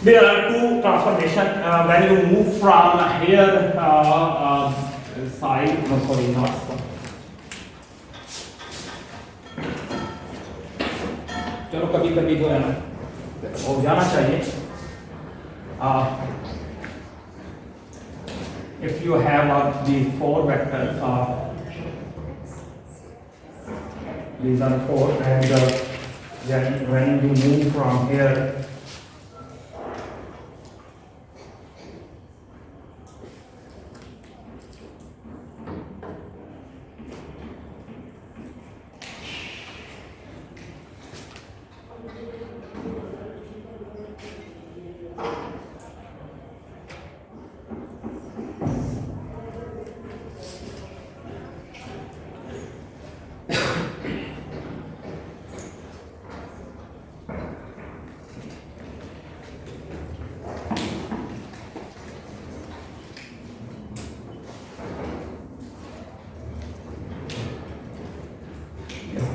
there are two transformation when you move from here side, no sorry, not so. चलो कभी कभी जो है ना हो जाना चाहिए. If you have the four vectors, these are four, and then when you move from here,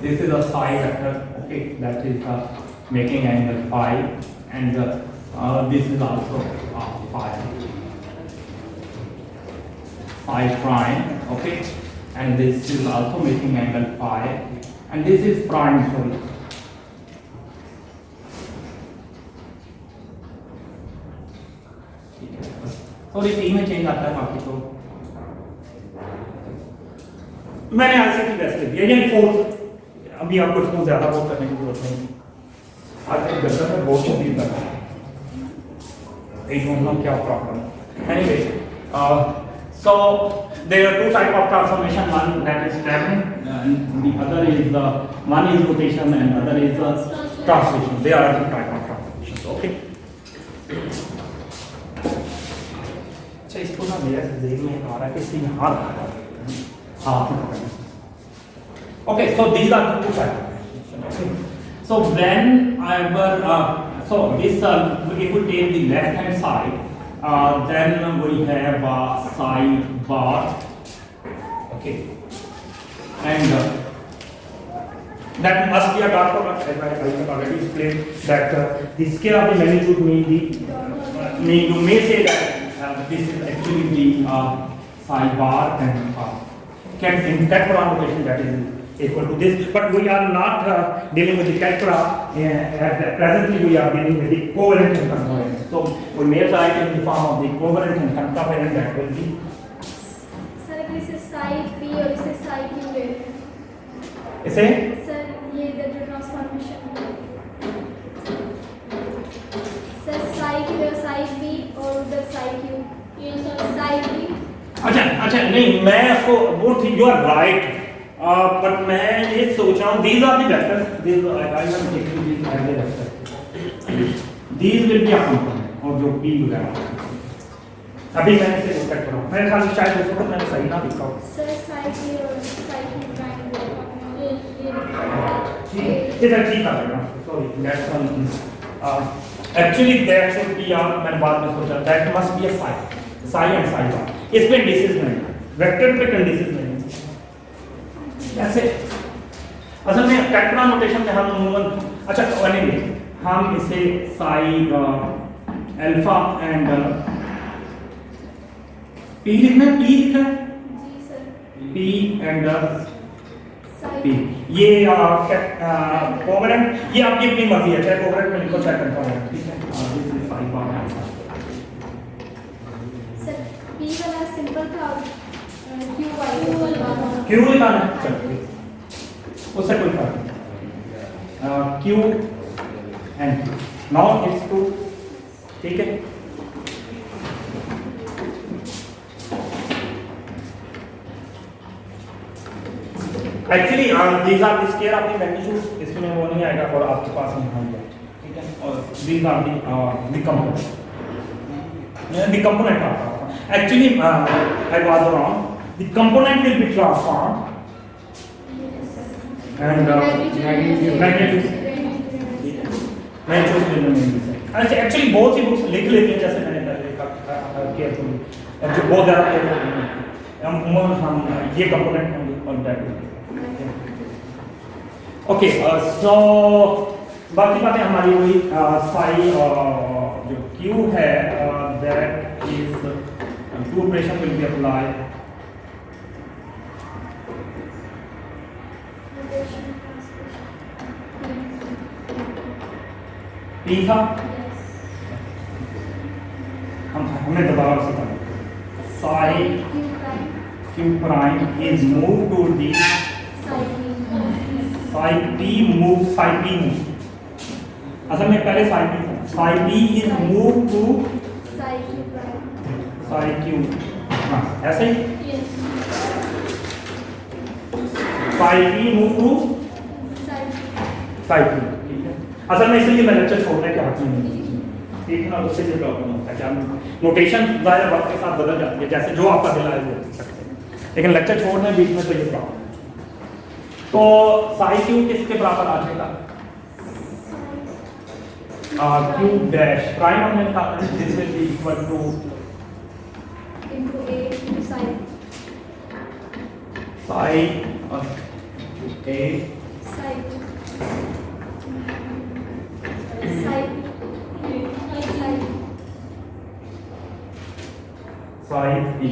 this is a psi vector, okay, that is making angle phi, and this is also phi prime, okay, and this is also making angle phi, and this is prime, sorry. थोड़ी सी में change आता है बाकी तो मैंने ऐसे की वैसे दिया, यानी फोर्थ. अभी आपको इसको ज्यादा बहुत करने की जरूरत नहीं. आज एक गजर में बहुत शदीद लगा है. आई डोंट नो क्या problem. Anyway, so there are two type of transformation. One that is traveling, and the other is one is rotation and other is translation. They are two type of transformations. Okay. अच्छा, इसको ना मेरे ज़हन में आ रहा है कि इसकी यहाँ रखा है. हाँ. Okay, so these are the two types. Okay. So whenever so this if we take the left hand side, then we have psi bar. Okay, and that must be a dot product. As I have already explained that the scale of the magnitude mean you may say that this is actually the psi bar, and can in Kepler notation that is equal to this, but we are not dealing with the Kepler. Presently we are dealing with the covalent and concovalent. So we may write in the form of the covalent and concovalent. That will be. Sir, this is psi p और इसे psi q ले. इसे? Sir, ये जो transformation. Sir, psi p और उधर psi q. ये psi p. अच्छा नहीं, मैं आपको वो ठीक, यू आर राइट, बट मैं ये सोच रहा हूँ these are the vectors, these I am taking these as a vector, these will be a component और जो p वगैरह. अभी मैं इसे डिस्कस कर रहा हूँ. मेरे ख्याल से शायद उसको मैंने सही ना लिखा हो. Sir, psi p और psi q प्राइम ये ठीक है, ठीक है. Sorry, that's one. Actually that should be मैंने बाद में सोचा that must be a psi and psi bar. इस पे इंडिसेस नहीं, वेक्टर पे इंडिसेस नहीं. ऐसे असल में कैल्कुलस नोटेशन में हम अमूमन अच्छा एनीवे हम इसे साई अल्फा एंड पी लिखना है. पी लिखा है जी sir. P and psi P. ये कोवलेंट, ये आपकी अपनी मर्जी है, चाहे कोवलेंट में लिखो चाहे कंफर्म. ठीक है. This is Sai bar. Sir p वाला सिंपल था, q वाला क्यों लिखाना है? चलो उससे कोई फर्क नहीं. Q and now it's two. ठीक है. Actually these are the scale of the magnitude. इसमें वो नहीं आएगा और आपके पास नहीं आएगा. ठीक है. और these are the component. The component are transformed. Actually, I was wrong. The component will be transformed, and magnitude will remain the same. Actually, बहुत सी बुक्स लिख लेती हैं जैसे मैंने पहले केयरफुली, जो बहुत ज़्यादा केयरफुल हम ये कंपोनेंट हम और दैट. ओके, सो बाकी बातें हमारी हुई साई और जो Q two operation will be applied. Rotation, translation. P था Yes. हमने दोबारा से कहा psi Q prime. q prime is moved to the Psi P. psi p move psi p move असल में पहले psi p था psi p is moved to Psi Q prime. psi q हाँ ऐसे ही Yes. psi p move to Psi P. psi q ठीक है असल में इसलिए मैं लेक्चर छोड़ने के हाथ में नहीं हूँ। ठीक है ना उससे ये प्रॉब्लम होता है क्या नोटेशन ज़ाहिर वक्त के साथ बदल जाती है जैसे जो आपका दिल आए वो लिख सकते हैं लेकिन लेक्चर छोड़ने बीच में तो ये प्रॉब्लम है तो साई क्यू किसके बराबर आ जाएगा क्यू डैश प्राइम हमने कहा this will be equal to Into A into psi. Psi A Psi P. Psi P. Psi P. Psi E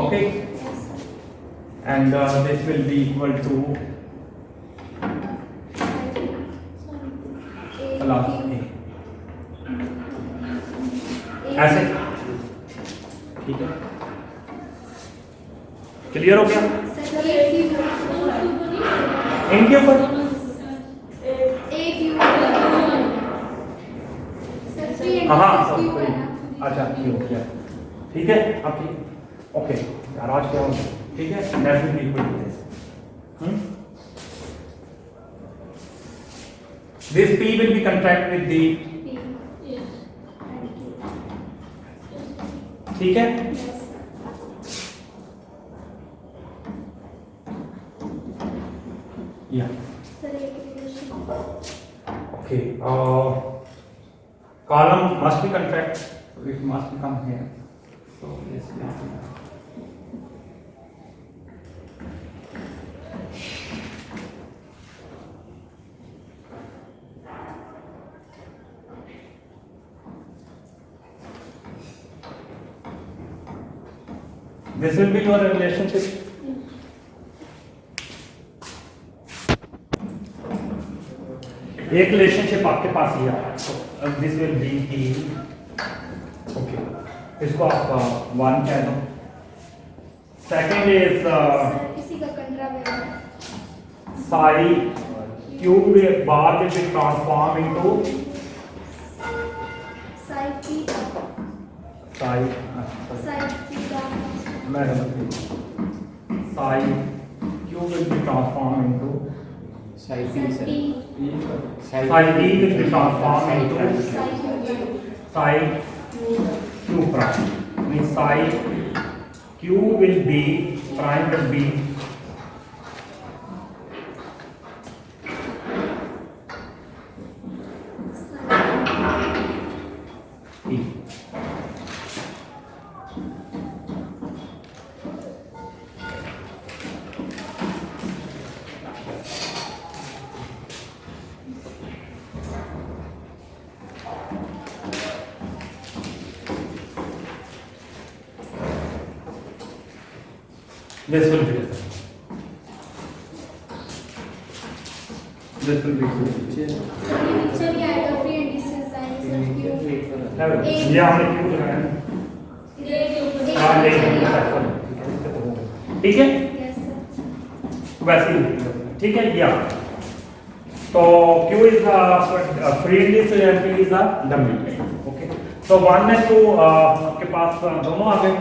okay Yes, sir. And this will be equal to plus A ऐसे ठीक है clear हो गया इनके ऊपर हाँ सब कोई अच्छा क्यों क्या ठीक है अब ठीक ओके यार आज क्या होगा ठीक है that will be equal to this this p will be contract with the ठीक है yeah okay column must be contract so it must come here so yes this will be your relationship एक relationship आपके पास ही है तो this will be the okay इसको आप वन कह दो सेकंड इज इसी का contra psi Q bar will be transform into psi p psi psi p मैं psi Q will be transform into psi p psi d will be transformed into psi q prime. Means psi q will be prime will be e. This will be this will be नीचे भी आएगा free and distance आएगा सिर्फ Q ये हमने क्यों लगाया हाँ ठीक है यस सर वैसे ही ठीक है या तो Q is free indices and P is the dummy okay so 1 and 2 आपके पास दोनों आ गए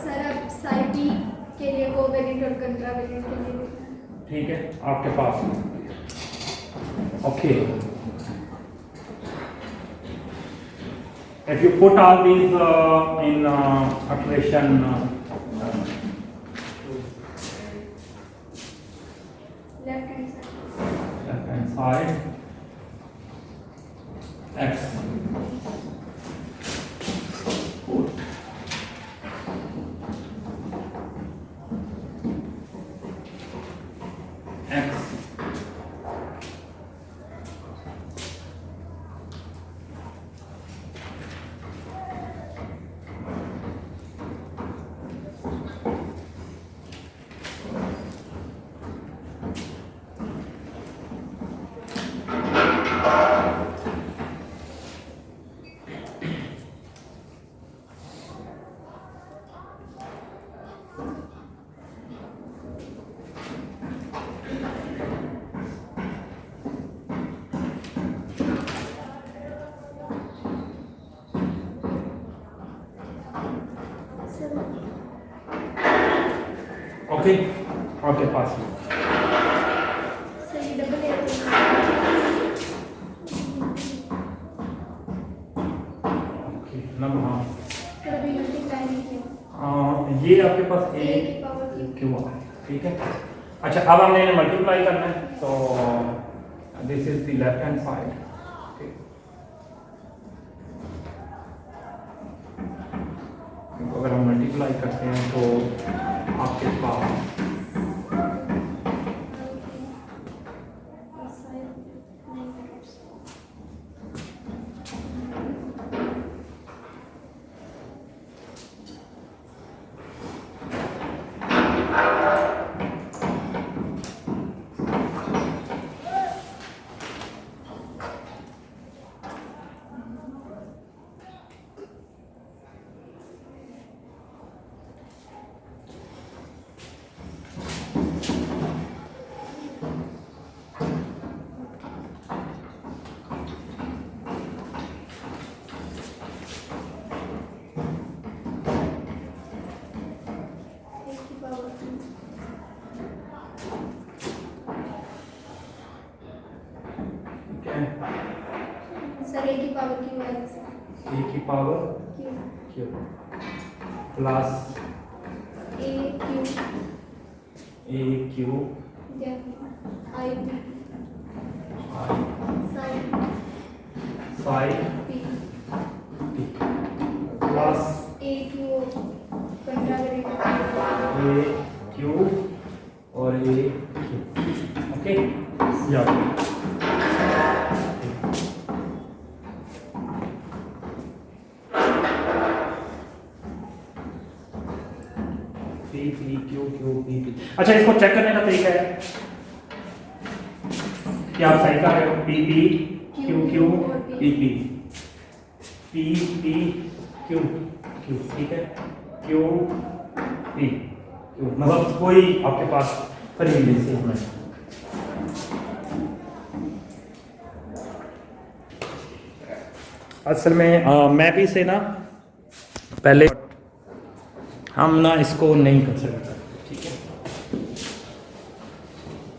सर अब psi p के लिए कोवेलेंट और कंट्रावेलेंट के लिए ठीक है आपके पास okay if you put all these in equation left hand side left hand side x put x okay आपके पास सर ये डबल है ओके नंबर हाँ सर अभी मल्टीप्लाई नहीं किया ये आपके पास a ए की पावर क्यों है ठीक है। अच्छा अब हमने इन्हें मल्टीप्लाई करना है तो this is the left hand side अगर हम मल्टीप्लाई करते हैं तो आपके पास सर a की पावर क्यों है ए की पावर क्यों क्यू प्लस a क्यों A Q then I b sin sine p plus a क्यों 15 करेगा ए क्यू और ए क्यू ओके या P P Q Q P P. अच्छा इसको चेक करने का तरीका है कि आप सही कर रहे हो P P Q Q P P P P Q Q ठीक है क्यू पी क्यू मतलब कोई आपके पास फर्क नहीं है इसमें। असल में मैपी से ना पहले हम ना इसको नहीं कंसिडर करते ठीक है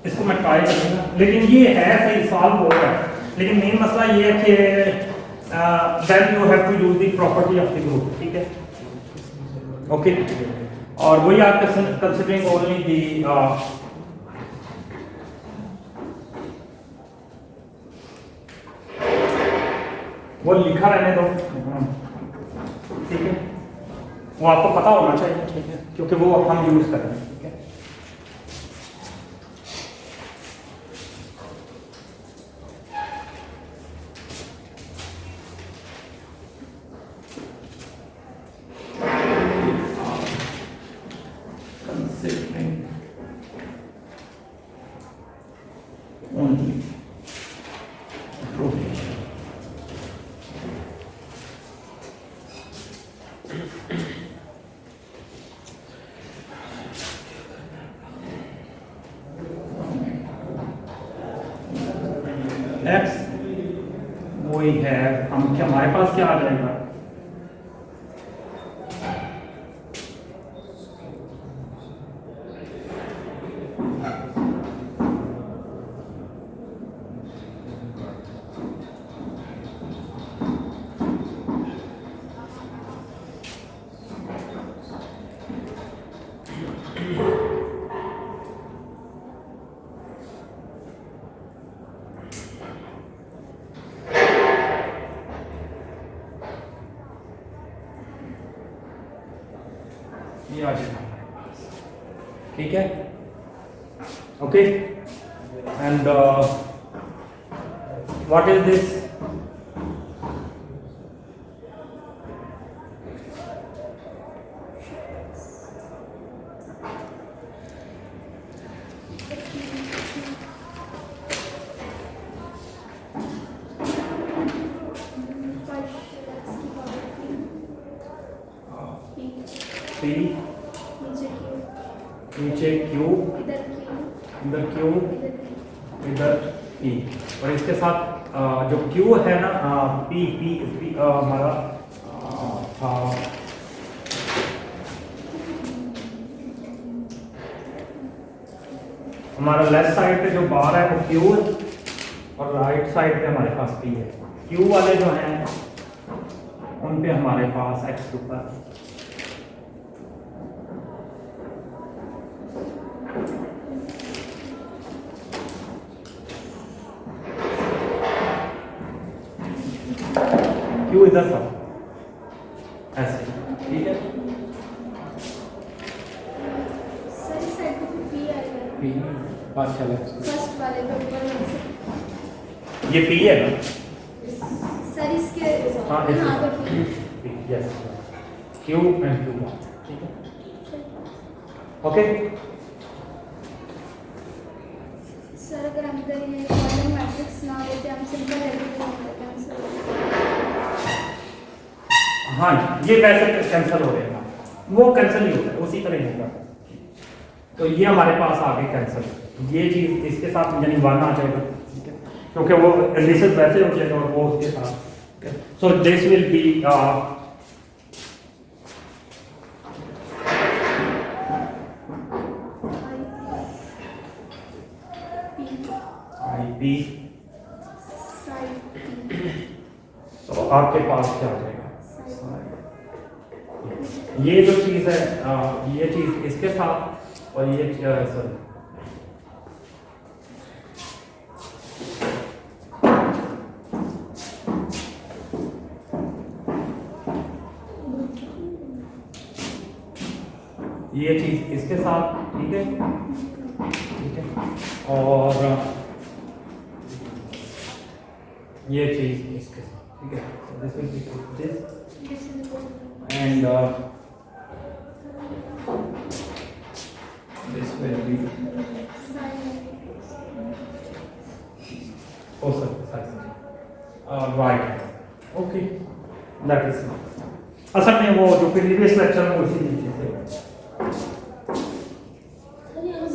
इसको मैं ट्राई करूँगा लेकिन ये है सही सॉल्व हो रहा है लेकिन मेन मसला ये है कि then you have to use the property of the group ठीक है ओके और वही आप कंसिडरिंग ओनली द वो लिखा रहने दो ठीक है वो आपको पता होना चाहिए ठीक है क्योंकि वो हम यूज कर रहे हैं ठीक है। Considering only appropriate x वही है हम क्या हमारे पास क्या आ जाएगा ये आ जाएगा ठीक है okay and what is this P नीचे क्यू इधर क्यू इधर पी और इसके साथ जो क्यू है ना पी पी पी हमारा हमारा लेफ्ट साइड पे जो बार है वो Q है और राइट साइड पे हमारे पास P है। Q वाले जो हैं उन पे हमारे पास X ऊपर Q इधर था ऐसे, ठीक है। सर इस साइड पे P आएगा अच्छा फर्स्ट वाले पे ऊपर वाले से। ये P है ना? सर इसके हाँ, हाँ तो P yes, Q and Q, ठीक है, ओके। सर अगर हम इधर ये कॉलम मैट्रिक्स ना लेते हम सिंपल कैंसिल हाँ, ये वैसे कैंसिल हो रहेगा, वो कैंसिल नहीं होता है, उसी तरह ही होगा। तो ये हमारे पास आ गए कैंसिल, ये चीज इसके साथ यानी 1 आ जाएगा, ठीक है, क्योंकि वो एलिसिस वैसे हो जाएगा और वो उसके साथ। So this will B IP। तो आपके पास क्या हो जाएगा? ये जो चीज है ये चीज इसके साथ और ये सॉरी ये चीज इसके साथ, ठीक है, ठीक है, और ये चीज इसके साथ, ठीक है। This will B this and this will be oh sorry right, okay, that is असल में वो जो प्रीवियस लेक्चर में उसी नीचे से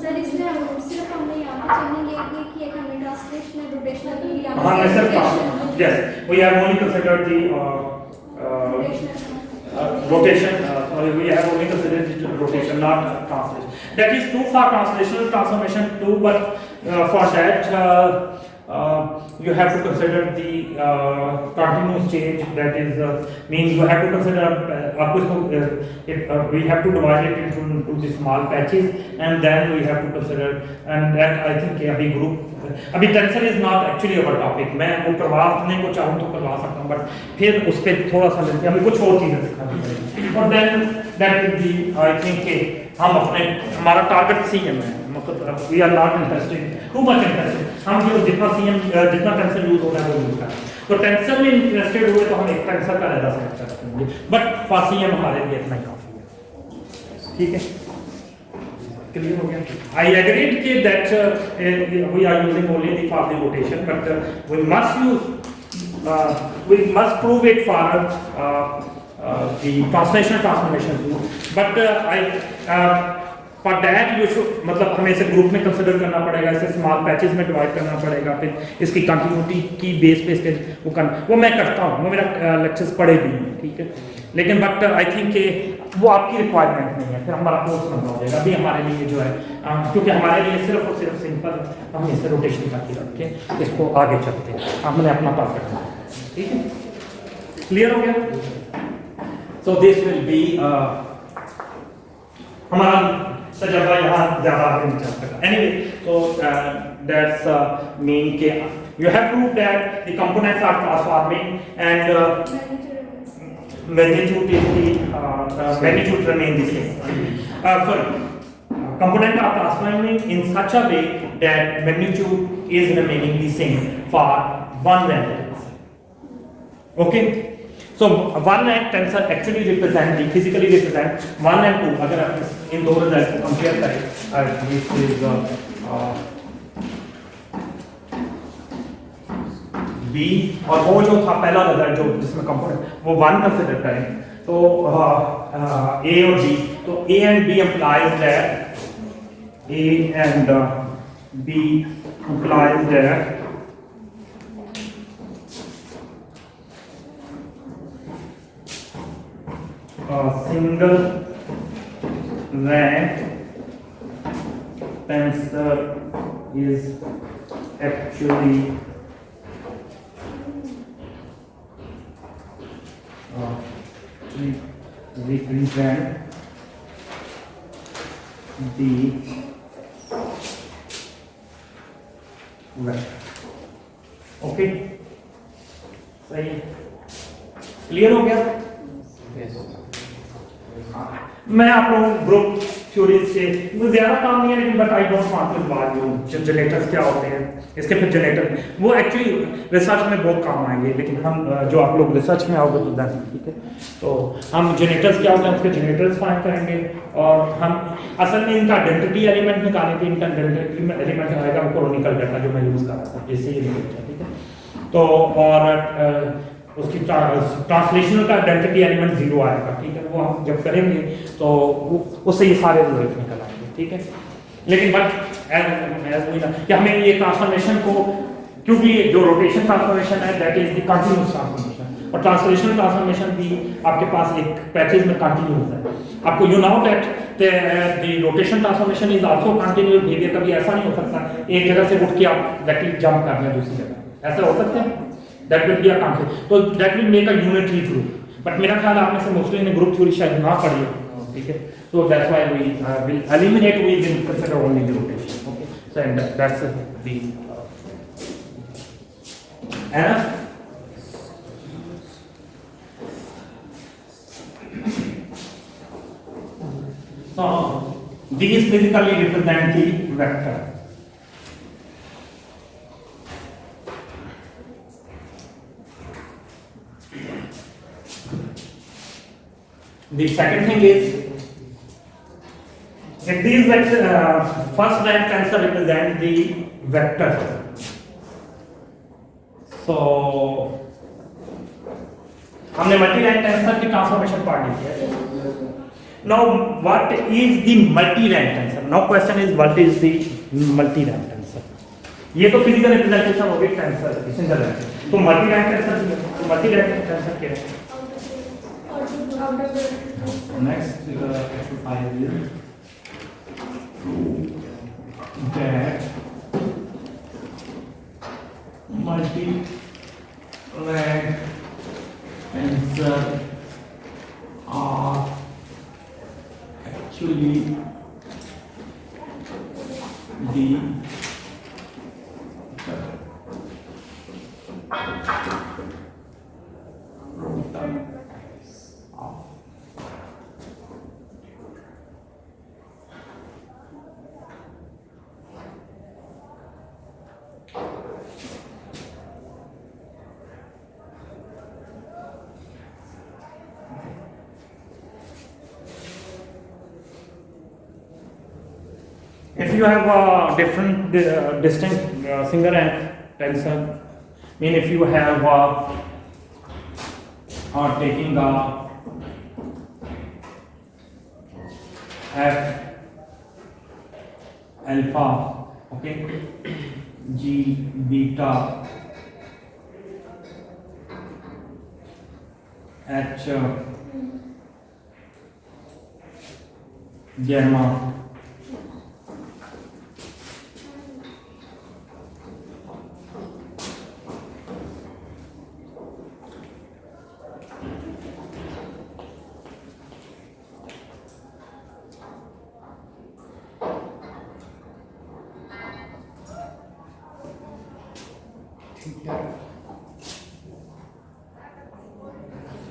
सर इसमें हम सिर्फ हमने यहाँ पे चेंजिंग ये की एक हमने ट्रांसलेशन रोटेशनल की यहाँ हाँ मैं सिर्फ yes we have only considered the rotation, sorry, we have only considered the rotation, not translation. That is true for translational transformation too, but for that you have to consider the continuous change. That is means you have to consider we have to divide it into the small patches, and then we have to consider, and that I think अभी group अभी tensor is not actually our topic. मैं वो करवाने को चाहूँ तो करवा सकता हूँ, बट फिर उस पर थोड़ा सा लेते हैं, हमें कुछ और चीज़ें सिखानी पड़ेगी। और then that will be I think हम अपने हमारा टारगेट CM है, मतलब we are not interested too much interested, हम जो जितना CM जितना टेंसर यूज हो रहा है वो यूज करें। तो टेंसर में इंटरेस्टेड हुए तो हम एक टेंसर का ज़्यादा सेलेक्ट करेंगे, बट फॉर CM हमारे लिए इतना ही काफ़ी है, ठीक है, क्लियर हो गया। I agreed कि that we are using only the for the rotation, but we must prove it for the translational transformation too. But for that you should, मतलब हमें इसे ग्रुप में कंसिडर करना पड़ेगा, इसे स्मॉल पैचेस में डिवाइड करना पड़ेगा, फिर इसकी कंटिन्यूटी की बेस पे इसके वो मैं करता हूँ, वो मेरा लेक्चर्स पढ़े भी हैं, ठीक है, लेकिन बट आई थिंक वो आपकी रिक्वायरमेंट नहीं है, फिर हमारा कोर्स बंद हो जाएगा। अभी हमारे लिए जो है क्योंकि हमारे लिए सिर्फ और सिर्फ सिंपल हम इसे रोटेशन करके रखें, इसको आगे चलते हैं, हमने अपना टारगेट करना है, ठीक है, क्लियर हो गया। सो दिस विल बी हमारा तजर्बा यहाँ ज़्यादा आगे नहीं चल सकता। एनीवे, so that's mean के you have proved that the components are transforming and magnitude is the magnitude remain the same. Component are transforming in such a way that magnitude is remaining the same for one rank. Okay. So one and tensor actually represent the physically represent 1 and 2. अगर आप इन दो result को compare करें, this is B और वो जो था पहला रिजल्ट जो जिसमें कंपोनेंट वो 1 कंसिडर करें, तो A और B, तो A and B implies that A and B implies that single rank tensor is actually represent the vector. Okay, सही है, क्लियर हो गया? मैं आप लोगों ग्रुप थ्योरी से ज्यादा काम नहीं है, लेकिन but I don't want to involve you. Generators क्या होते हैं, इसके फिर जनरेटर वो एक्चुअली रिसर्च में बहुत काम आएंगे, लेकिन हम जो आप लोग रिसर्च में आओगे तो दैट ठीक है। तो हम जनरेटर्स क्या होते हैं उसके जनरेटर्स फाइंड करेंगे, और हम असल में इनका आइडेंटिटी एलिमेंट निकालने के इनका आइडेंटिटी एलिमेंट आएगा कोरोनिकल डाटा जो मैं यूज़ कर रहा था, जैसे ये ठीक है। तो और उसकी ट्रांसलेशनल का आइडेंटिटी एलिमेंट 0 आएगा, ठीक है। वो हम जब करेंगे तो उससे ये सारे रिजल्ट निकल आएंगे, ठीक है। लेकिन बट एज कि हमें ये ट्रांसफॉर्मेशन को, क्योंकि जो रोटेशन ट्रांसफॉर्मेशन है that is the continuous transformation, और ट्रांसलेशनल ट्रांसफॉर्मेशन भी आपके पास एक पैकेज में कंटीन्यूअस है। आपको you know that the rotation transformation is also continuous behaviour. कभी ऐसा नहीं हो सकता एक जगह से उठ के आप डायरेक्टली जंप कर लें दूसरी जगह, ऐसा हो सकता है? That will be a continuous, तो that will make a unitary group. But मेरा ख्याल आप में से मोस्टली ने ग्रुप थ्योरी शायद ना पढ़ी हो, ठीक है। So that's why we will eliminate, we will consider only the rotation. Okay, so and that's the enough. So these physically represent the vector. The second thing is, if these first rank tensor represent the vector, so हमने multi rank tensor की transformation पढ़ ली है। Now what is the multi rank tensor? Now question is what is the multi rank tensor? ये तो physical representation हो गई tensor की single rank, तो मल्टी रैंक टेंसर, तो मल्टी रैंक टेंसर क्या है? Next exercise is that multi-rank tensor are actually the if you have a different distinct single rank tensor, mean if you have taking a f alpha, okay, g beta h gamma,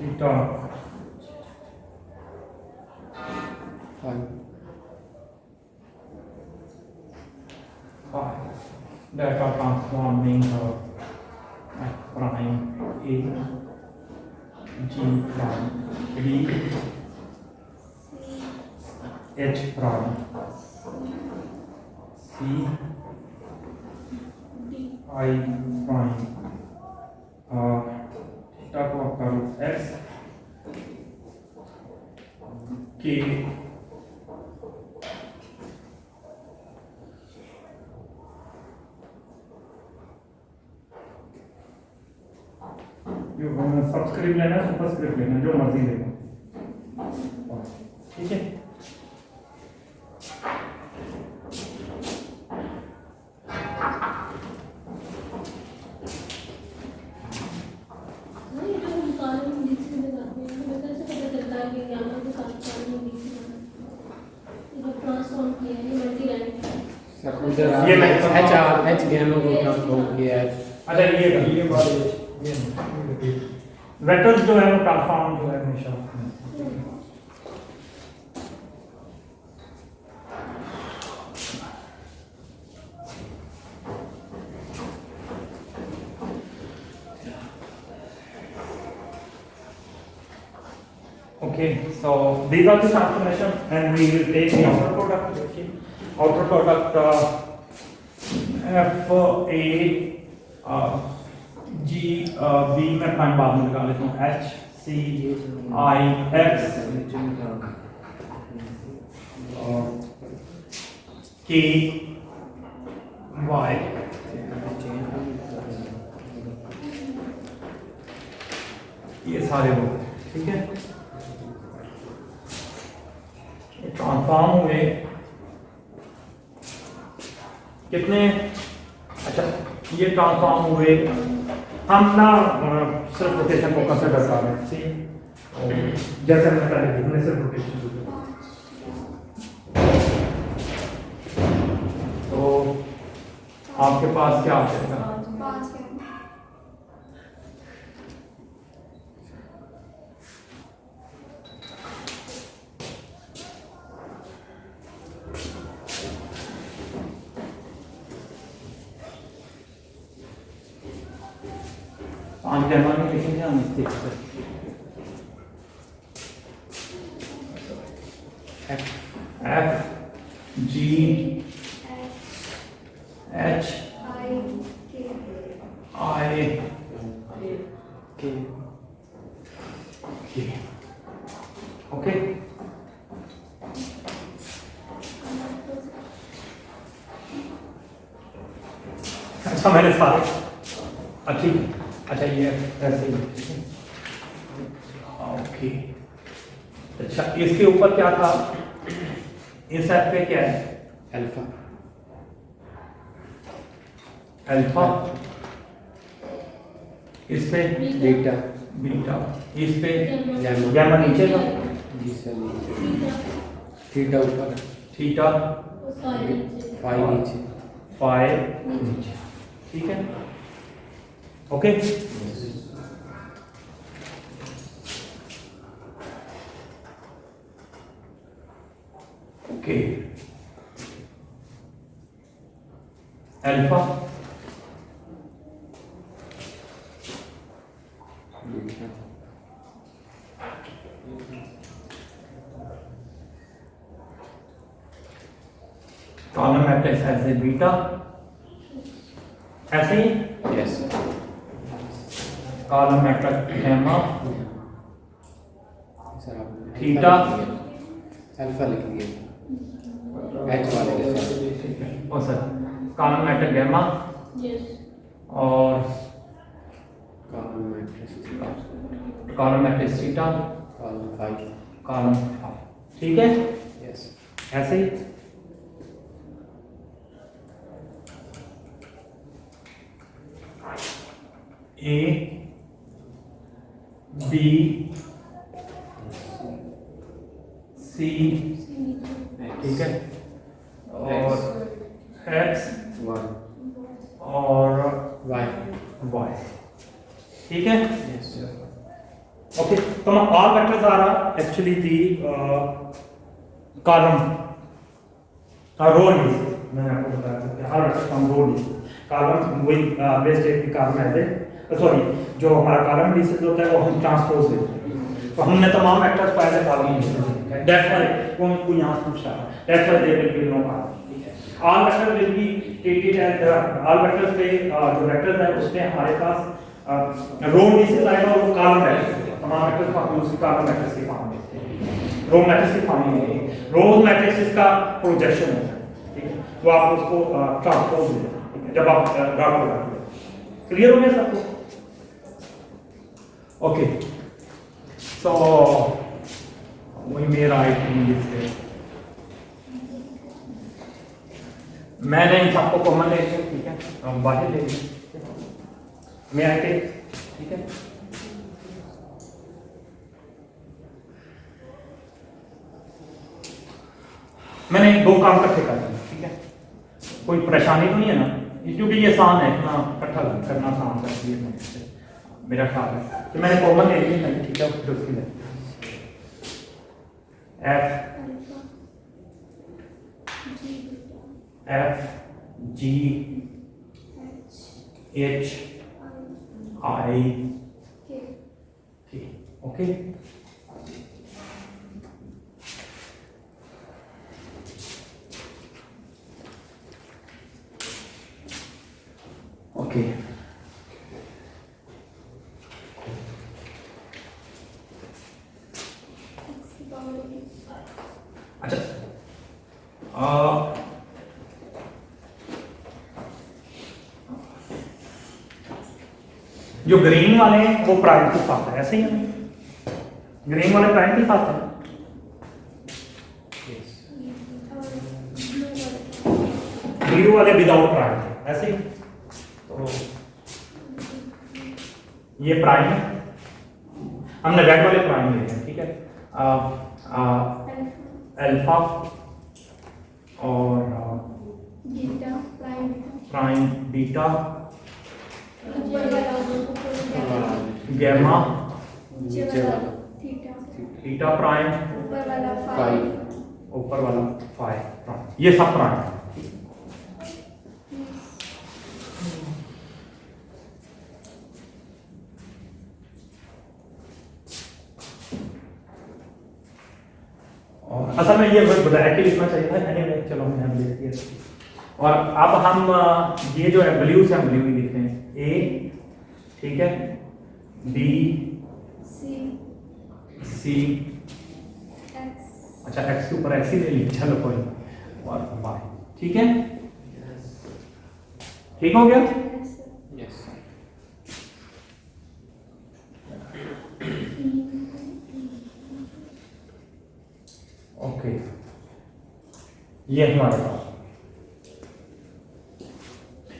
theta phi, that are transforming f prime a g prime b h prime c I prime theta को आप करो x k subscript लेना है, superscript लेना है, जो मर्जी लेना, ठीक है। के गामा के साथ पानी मिक्स ये ट्रांसफॉर्म किया है मल्टी लाइन ये मैं एच गैमा को ट्रांसफॉर्म किया है। अच्छा ये बात ये वेक्टर्स जो है वो ट्रांसफॉर्म जो है हमेशा okay, so these are the transformation and we will take the outer product. Okay, outer product f a g b मैं प्राइम बाद में लगा लेता हूँ h c I x k y ये सारे लोग ठीक है ट्रांसफॉर्म हुए कितने अच्छा ये ट्रांसफॉर्म हुए हम ना सिर्फ रोटेशन को कंसीडर कर रहे हैं जैसे मैंने पहले हमने सिर्फ रोटेशन तो आपके पास क्या आ जाएगा हम जमा में लिखेंगे हम मिस्टेक से F G H I K okay अच्छा मैंने सारे ठीक अच्छा ये ऐसे ही ओके अच्छा इसके ऊपर क्या था इस साइड पे क्या है अल्फा अल्फा इस पे बीटा बीटा इस पे गैमा गैमा नीचे का जी सर नीचे थीटा ऊपर थीटा फाई नीचे फाई नीचे ठीक है okay okay alpha beta column matrix ऐसे बीटा ऐसे ही yes column matrix gamma sir आपने थीटा अल्फा लिख दिया एच वाले के साथ और सर कॉलम मैट्रिक्स गैमा और column matrix column matrix theta column phi column phi ठीक है यस ऐसे ही ए बी सी ठीक है और एक्स वन और वाई वाई ठीक है यस ओके तो all vectors are actually the column row मैंने आपको बताया था कि हर वेक्टर का रो कॉलम वही बेस्ड एक कॉलम है सॉरी जो हमारा कॉलम बेसिस होता है वो हम ट्रांसपोज लेते हैं तो हमने तमाम वेक्टर्स को as a column that's why कोई यहां से पूछ रहा है that's why they will be no column ठीक है all vectors will be treated as all vectors पे जो वेक्टर्स है उसमें हमारे पास रो बेसिस आएगा और कॉलम वेक्टर्स तमाम वेक्टर्स को हम उसी कॉलम मैट्रिक्स के फॉर्म में रो मैट्रिक्स की फॉर्म में रो मैट्रिक्स का प्रोजेक्शन होता है ठीक है तो आप उसको ट्रांसपोज लेते हैं जब आप ड्रॉ करते हैं क्लियर हो गया सबको ओके सो वही मेरा आइटम लिस्ट है मैंने इन सबको कॉमन ले लिया ठीक है हम बाहर ले लिया मैं आके ठीक है मैंने दो काम इकट्ठे कर दिए, ठीक है, कोई परेशानी तो नहीं है ना, क्योंकि ये आसान है, इतना इकट्ठा करना आसान करती है मेरा ख्याल है। तो मैंने कॉमन ले ली नहीं, ठीक है, फिर उसकी ले एफ जी एच आई के, ओके। ओके अच्छा, जो ग्रीन वाले हैं वो प्राइम के साथ है, ऐसे ही है, ग्रीन वाले प्राइम के साथ है, ब्लू वाले विदाउट प्राइम है, ऐसे ही। तो ये प्राइम है, हमने रेड वाले प्राइम लिए हैं, ठीक है, अल्फा और prime beta gamma theta prime ऊपर वाला फाइव प्राइम, ये सब प्राइम है। और असल में ये ब्लैक ही लिखना चाहिए था, एनीवे चलो हमने लिख दिया। और अब हम ये जो है ब्लू से हम ब्लू ही लिख रहे हैं, ए, ठीक है, बी सी अच्छा एक्स के ऊपर एक्स ही ले ली, चलो कोई, और वाई, ठीक है, ठीक हो गया। यस ओके, ये हमारे पास,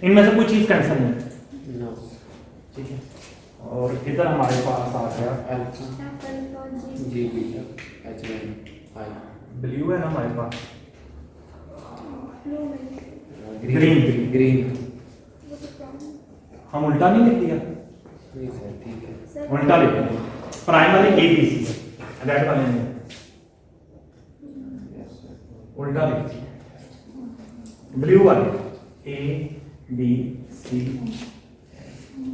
इनमें से कोई चीज कैंसिल नहीं, नो ठीक है। और इधर हमारे पास आ गया alpha G beta H I blue है ना हमारे पास, ग्रीन ग्रीन हम उल्टा नहीं लिख दिया, नहीं सर ठीक है उल्टा लिख दिया, प्राइम वाले ए बी सी है, रेड वाले नहीं, यस सर उल्टा लिख दिया, ब्लू वाले ए बी सी,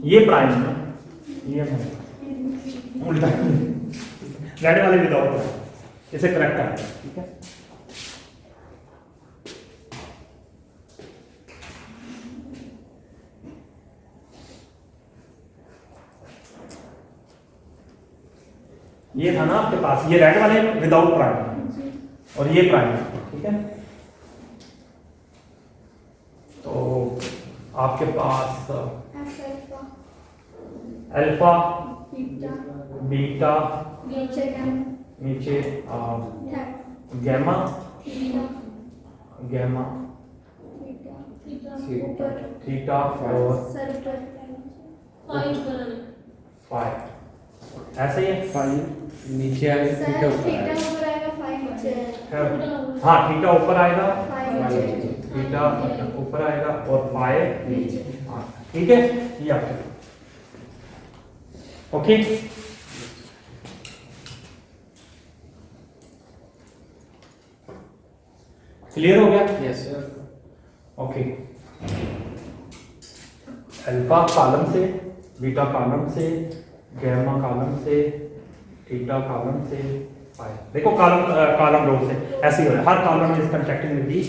ये प्राइम है, ये उल्टा, रेड वाले विदाउट, इसे करेक्ट कर, ठीक है। ये था ना आपके पास, ये रेड वाले विदाउट प्राइम और ये प्राइम, ठीक है। तो आपके पास अल्फा बीटा नीचे गैमा गैमा थीटा और फाइव, ऐसे ही है। फाइव नीचे आएगा थीटा ऊपर आएगा हाँ थीटा ऊपर आएगा, नीचे। थीटा ऊपर आएगा और फाइव नीचे, हाँ ठीक है, ये आपका ओके। क्लियर हो गया? Yes sir okay. Alpha column से, बीटा कॉलम से, गैमा कॉलम से, थीटा कॉलम से, फाइव, देखो कॉलम कॉलम रो से ऐसे ही हो रहा है, हर column is contacting with the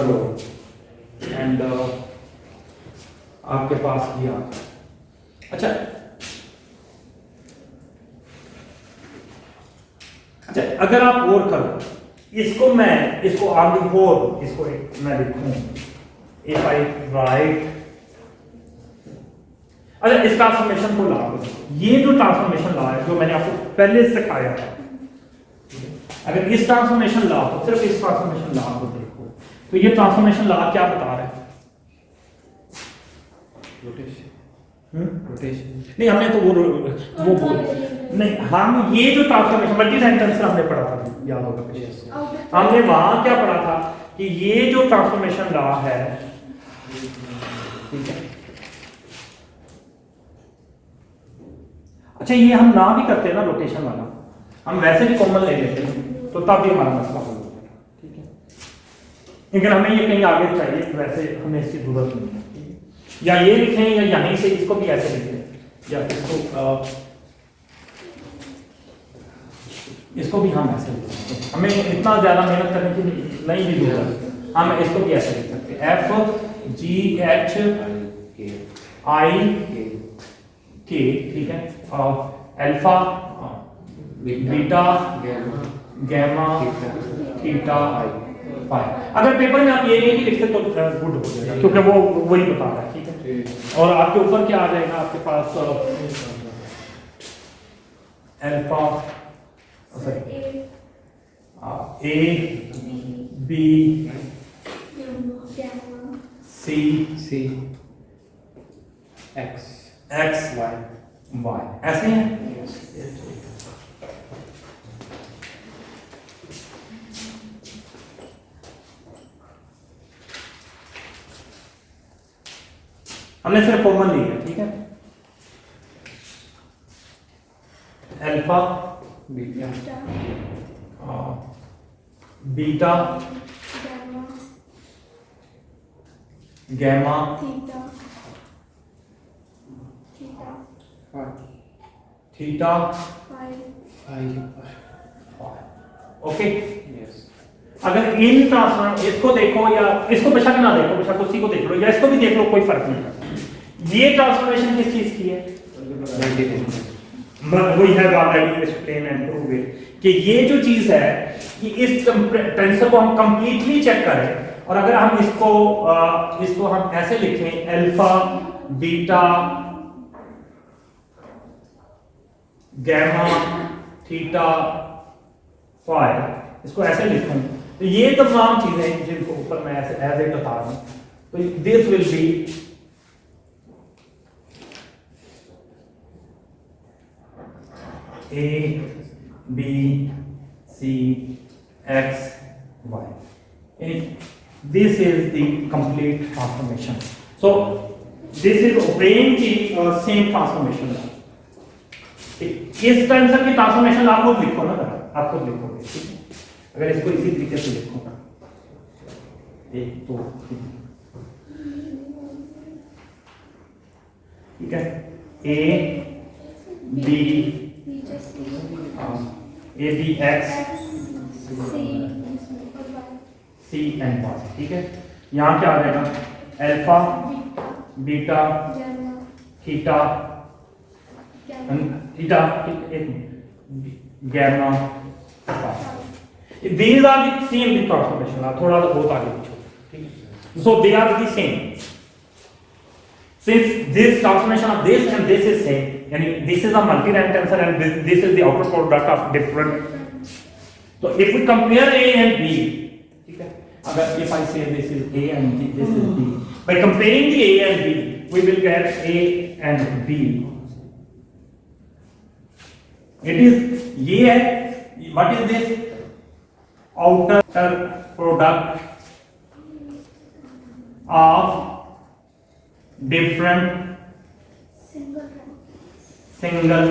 row and आपके पास ये आता है। अच्छा अच्छा, अगर आप और करो इसको, मैं इसको आगे और इसको मैं लिखूं, इफ आई राइट, अच्छा इस ट्रांसफॉर्मेशन को ला दो, ये जो ट्रांसफॉर्मेशन ला है जो मैंने आपको पहले सिखाया था, अगर इस ट्रांसफॉर्मेशन ला तो सिर्फ इस ट्रांसफॉर्मेशन ला को देखो, तो ये ट्रांसफॉर्मेशन ला क्या बता रहा है? रोटेशन नहीं हमने तो वो नहीं, हम ये जो ट्रांसफॉर्मेशन मल्टी लाइन टेंसर हमने पढ़ा था, याद होगा यस हमने वहां क्या पढ़ा था कि ये जो ट्रांसफॉर्मेशन लॉ है, ठीक है, अच्छा ये हम ना भी करते हैं ना रोटेशन वाला, हम वैसे भी कॉमन ले लेते हैं तो तब भी हमारा मसला हल हो जाएगा, ठीक है। लेकिन हमें ये कहीं आगे चाहिए, वैसे हमें इसकी जरूरत नहीं है, ठीक है? या ये लिखें या यहीं से इसको भी ऐसे लिखें, या इसको भी हम ऐसे लिख सकते हैं, हमें इतना ज्यादा मेहनत करने की नहीं भी जरूरत, हम इसको भी ऐसे लिख सकते हैं, F G H I K, ठीक है, और alpha beta gamma theta phi. अगर पेपर में आप ये नहीं लिखते तो गुड हो जाएगा, क्योंकि वो वही बता रहा है, ठीक है। और आपके ऊपर क्या आ जाएगा, आपके पास alpha A B C C X X Y, ऐसे हैं। हमने सिर्फ कॉमन लिया है, ठीक है। Alpha beta beta gamma theta okay. Yes अगर इन ट्रांसफॉर्म इसको देखो या इसको बेशक ना देखो, बेशक उसी को देख लो या इसको भी देख लो, कोई फर्क नहीं पड़ता। ये ट्रांसफॉर्मेशन किस चीज की है? वही है already explain and prove it कि ये जो चीज है कि इस टेंसर को हम कंप्लीटली चेक करें और अगर हम इसको हम ऐसे लिखें alpha beta gamma theta phi, इसको ऐसे लिखूं तो ये तमाम चीजें जिनको ऊपर मैं ऐसे एज ए बता रहा हूं, तो this will B A B C X Y. This is the complete transformation. So this is obeying the same transformation law. इस टेंसर की ट्रांसफॉर्मेशन आप खुद लिखो ना, आप खुद लिखोगे, ठीक है। अगर इसको इसी तरीके से लिखो ना, एक दो ठीक है, A B A B X C and Y, ठीक है। यहाँ क्या आ जाएगा? Alpha beta theta theta gamma phi. These are the same the transformation. थोड़ा बहुत आगे पीछे, ठीक है। So they are the same. Since this transformation of this and this is same, and this is a multi-rank tensor and this is the outer product of different. So if we compare A and B, okay, if I say this is A and this is B, by comparing the A and B, we will get A and B. It is ये है, what is this? Outer product of different single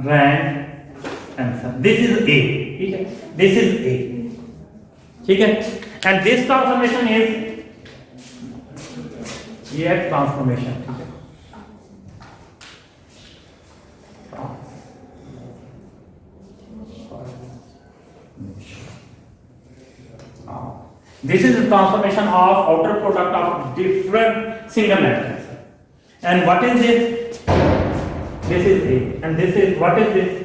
rank tensor. This is A, ठीक है, this is A, ठीक है, and this transformation is ये transformation, ठीक है। This is the transformation of outer product of different single rank tensor. And what is this? This is A. And this is, what is this?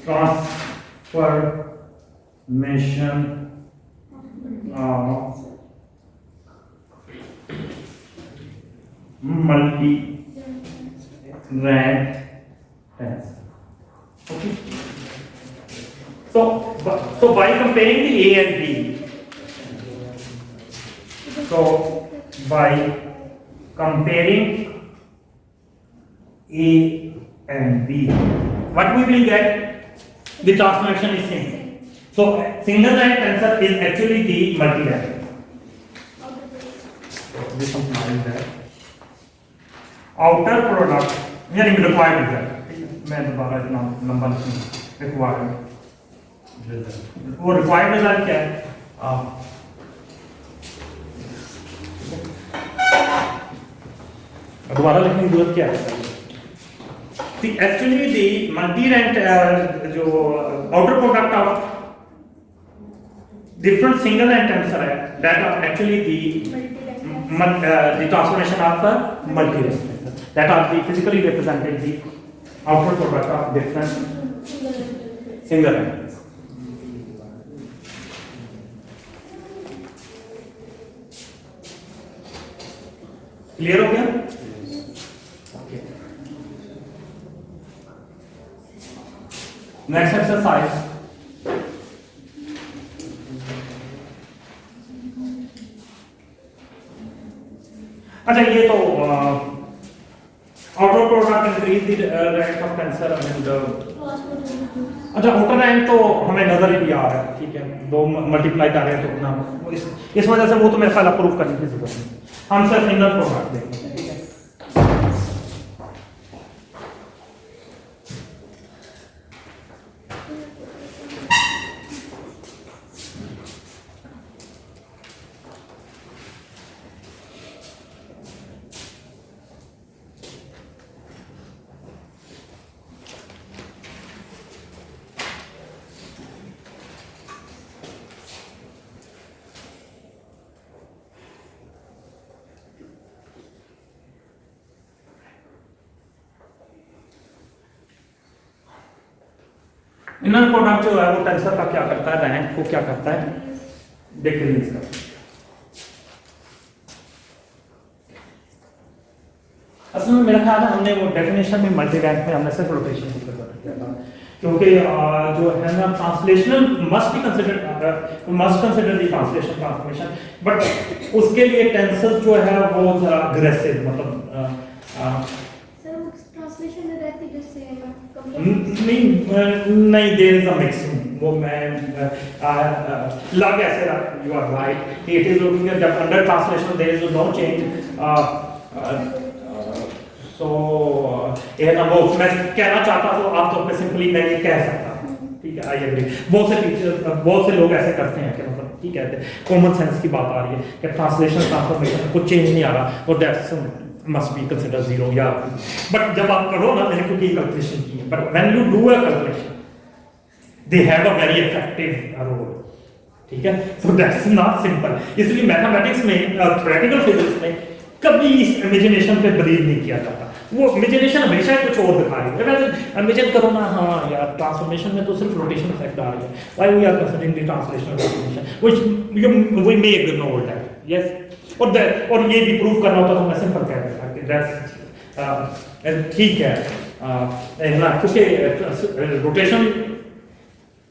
Transformation of multi-rank tensor. Okay. So by comparing the A and B, So by comparing A and B, what we will get? The transformation is same. So single rank tensor is actually the multi-rank. This one is there. Outer product यानी required result. मैं दोबारा इतना लंबा नहीं required. वो required result क्या है? दोबारा लिखने की जरूरत क्या है? Actually the multi-ranked जो outer product of different single rank tensor है, that are actually the transformation of the multi-rank tensor, that are the physically represented the outer product of different single rank tensor. Clear हो गया? Okay. Next exercise. अच्छा ये तो outer product increase the rank of tensor and अच्छा outer rank तो हमें नजर ही आ रहा है, ठीक है, दो मल्टीप्लाई कर रहे हैं तो अपना इस वजह से वो तो मेरे ख्याल अप्रूव करने की जरूरत नहीं, हम सिर्फ इनर प्रोडक्ट देखेंगे, ठीक है। इनर प्रोडक्ट जो है वो टेंसर का क्या करता है, रैंक को क्या करता है, डिक्रीज करता है। असल में मेरा ख्याल है हमने वो डेफिनेशन में मल्टी रैंक में हमने सिर्फ रोटेशन की कवर किया था, क्योंकि जो है ना translational must be consider must consider the translation transformation, but उसके लिए टेंसर जो है वो अग्रेसिव मतलब ट्रांसलेशन में रहती जैसे नहीं देयर इज अ मिक्सिंग, वो मैं लग ऐसे you are right, it is looking at the under translation there is no change, so ये ना वो मैं कहना चाहता तो आप तो सिंपली मैं ये कह सकता हूँ, ठीक है, आई एग्री। बहुत से टीचर बहुत से लोग ऐसे करते हैं कि मतलब ठीक है कॉमन सेंस की बात आ रही है कि ट्रांसलेशन ट्रांसफॉर्मेशन कुछ चेंज नहीं आ रहा और that's must be considered zero, yeah, but जब आप करो ना, मैंने क्योंकि कैलकुलेशन की है, but when you do a calculation they have a very effective role, ठीक है, so that's not simple। इसलिए मैथमेटिक्स में थ्योरेटिकल फिजिक्स में कभी इस इमेजिनेशन पे बिलीव नहीं किया जाता, वो इमेजिनेशन हमेशा कुछ और दिखा रही है, वैसे इमेजिन करो ना, हाँ यार ट्रांसफॉर्मेशन में तो सिर्फ रोटेशन इफेक्ट आ रही है, why we are considering the translational transformation which we may ignore that, yes, और ये भी प्रूव करना होता तो मैं सिंपल कह देता कि दैट्स ठीक है ना, क्योंकि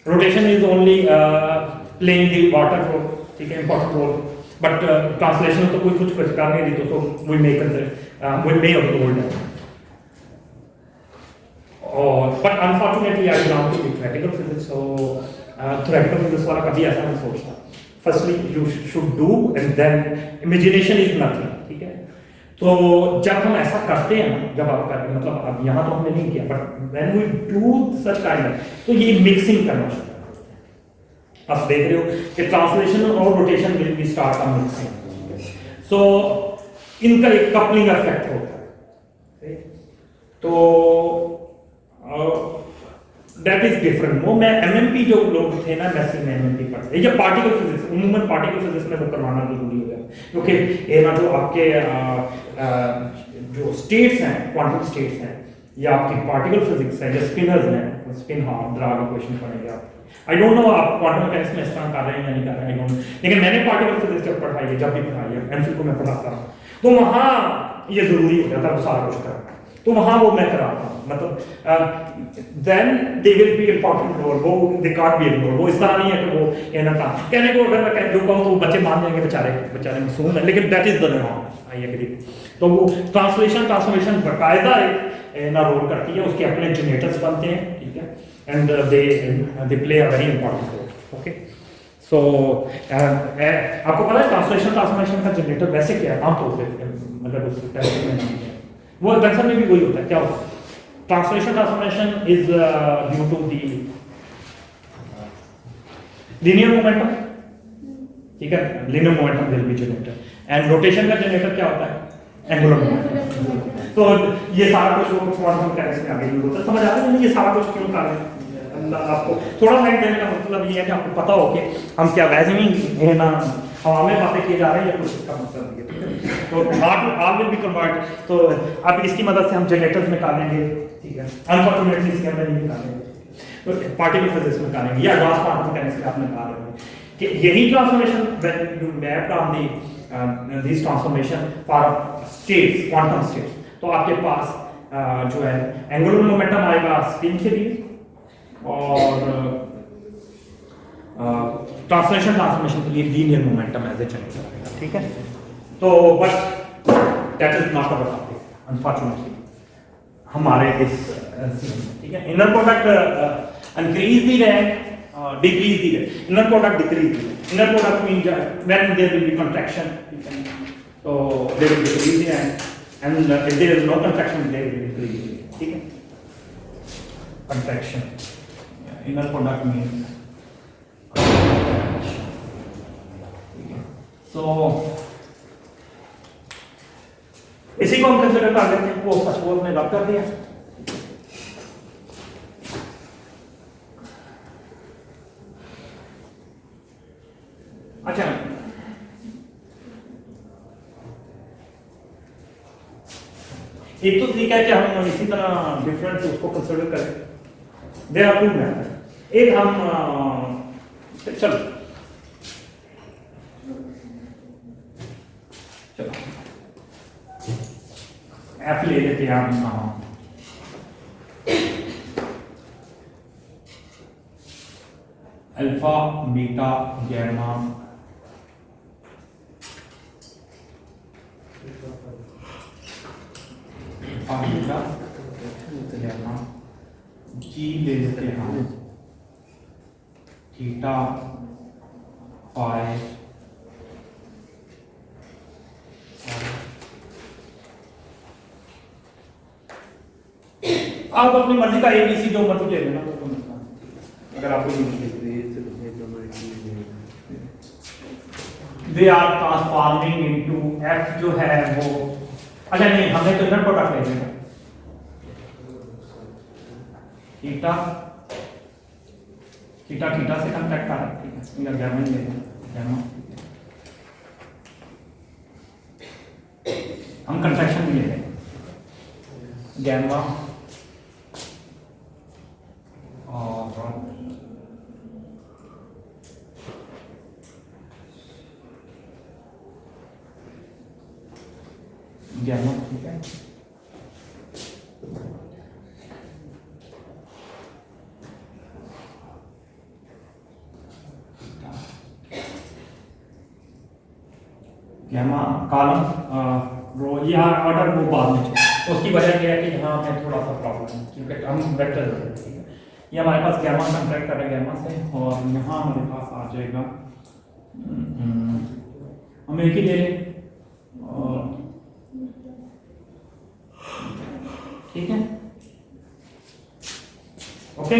rotation is only playing the water role, ठीक है, इंपॉर्टेंट रोल, बट ट्रांसलेशन तो कोई कुछ कर नहीं रही, तो वी मे इग्नोर दैट, और but unfortunately I belong to theoretical physics, so theoretical physics वाला कभी ऐसा नहीं सोचता, firstly you should do and then imagination is nothing, ठीक है। तो जब हम ऐसा करते हैं, जब आप करते हैं, मतलब अब यहाँ तो हमने नहीं किया, but when we do such kind, तो ये मिक्सिंग करना शुरू करते हैं। आप देख रहे हो कि ट्रांसलेशन और rotation will be start on mixing, so इनका एक कपलिंग इफेक्ट होता है, तो दैट इज डिफरेंट। वो मैं एमएमपी जो लोग थे ना, मैसी में एमएमपी पढ़ते या particle physics, Oommen particle physics में वो करवाना जरूरी हो गया, क्योंकि ये ना जो आपके जो स्टेट्स हैं, क्वांटम स्टेट्स हैं, या आपकी पार्टिकल फिजिक्स है, या स्पिनर्स हैं, स्पिन हाफ ड्राग इक्वेशन पढ़ेंगे आप, आई डोंट नो आप क्वांटम मैकेनिक्स में इस तरह कर रहे हैं या नहीं कर रहे हैं, आई डोंट नो, लेकिन मैंने पार्टिकल फिजिक्स जब पढ़ाई है, जब भी पढ़ाई है, एमफिल को मैं पढ़ाता हूँ, तो वहाँ ये जरूरी हो जाता है सारा कुछ करना, तो वहाँ वो मैं कराता हूँ, मतलब then they will be important role, वो दे कांट बी इग्नोर। वो इस तरह नहीं है कि वो ये ना काम कहने को अगर मैं जो कहूँ तो बच्चे मान जाएंगे, बेचारे बेचारे मासूम है, लेकिन that is the norm, I agree. तो वो ट्रांसलेशन बाकायदा एक ना रोल करती है, उसके अपने जनरेटर्स बनते हैं, ठीक है, and they play a very important role. Okay, so आपको पता है ट्रांसलेशन का जनरेटर वैसे क्या है आमतौर पर, मतलब उस टेस्ट में नहीं है, वो दरअसल में भी वही होता है। क्या होता है? Translation is due to the linear momentum, ठीक है, linear momentum will be generator, and rotation का जनरेटर क्या होता है? Angular momentum. तो ये सारा कुछ वो क्वांटम मैकेनिक्स में आगे यूज होता है। समझ आ रहा है ये सारा कुछ क्यों कर रहे हैं? आपको थोड़ा लाइट देने का मतलब ये है कि आपको पता हो कि हम क्या वैसे ही ना हवा में बातें किए जा रहे हैं या कुछ इसका मतलब नहीं है। तो आर विल बी कन्वर्ट, तो अब इसकी मदद से हम जनरेटर्स निकालेंगे, ठीक है, अनफॉर्चुनेटली इसके अंदर नहीं निकालेंगे, तो पार्टिकल फिजिक्स में निकालेंगे या एडवांस क्वांटम मैकेनिक्स में आप निकाल रहे हैं कि यही transformation when you map on the this transformation for states, quantum states, तो आपके पास जो है एंगुलर मोमेंटम आएगा स्पिन के लिए, और ट्रांसफॉर्मेशन के लिए linear momentum as a generator आएगा, ठीक है। तो but that is not our topic unfortunately हमारे इस ठीक है। Inner product increase the rank, decrease the rank, inner product decrease the rank. Inner product mean when there will be contraction, तो there will decrease the rank, and if there is no contraction there will increase the rank, ठीक है। Contraction, inner product mean, so इसी को हम consider कर लेते हैं। वो सच बोलने रब कर दिया। अच्छा, एक तो तरीका है कि हम इसी तरह डिफरेंट उसको कंसिडर करें। There are two method. एक हम चलो एफ ले लेते हैं हम, alpha beta gamma alpha beta gamma, G ले लेते हैं हम थीटा फाई, आप अपनी मर्जी का एबीसी जो मर्जी ले लेना, तो अगर आपको they are transforming into F जो है वो, अच्छा नहीं, हमने तो इनर प्रोडक्ट ले लेना, थीटा थीटा थीटा से कांटेक्ट आ रहा है, ठीक है, इनका गैमा ले लेना, गैमा हम कंट्रैक्शन भी ले लेंगे, गैमा और गैमा, ठीक है। गैमा कॉलम रो, यहाँ ऑर्डर वो बाद में चाहिए, उसकी वजह यह है कि यहाँ हमें थोड़ा सा प्रॉब्लम है क्योंकि हम वेक्टर, ठीक है। ये हमारे पास गैमा कंट्रैक्ट कर रहे हैं गैमा से, और यहाँ हमारे पास आ जाएगा, हम एक ही ले लें, और ठीक है, ओके।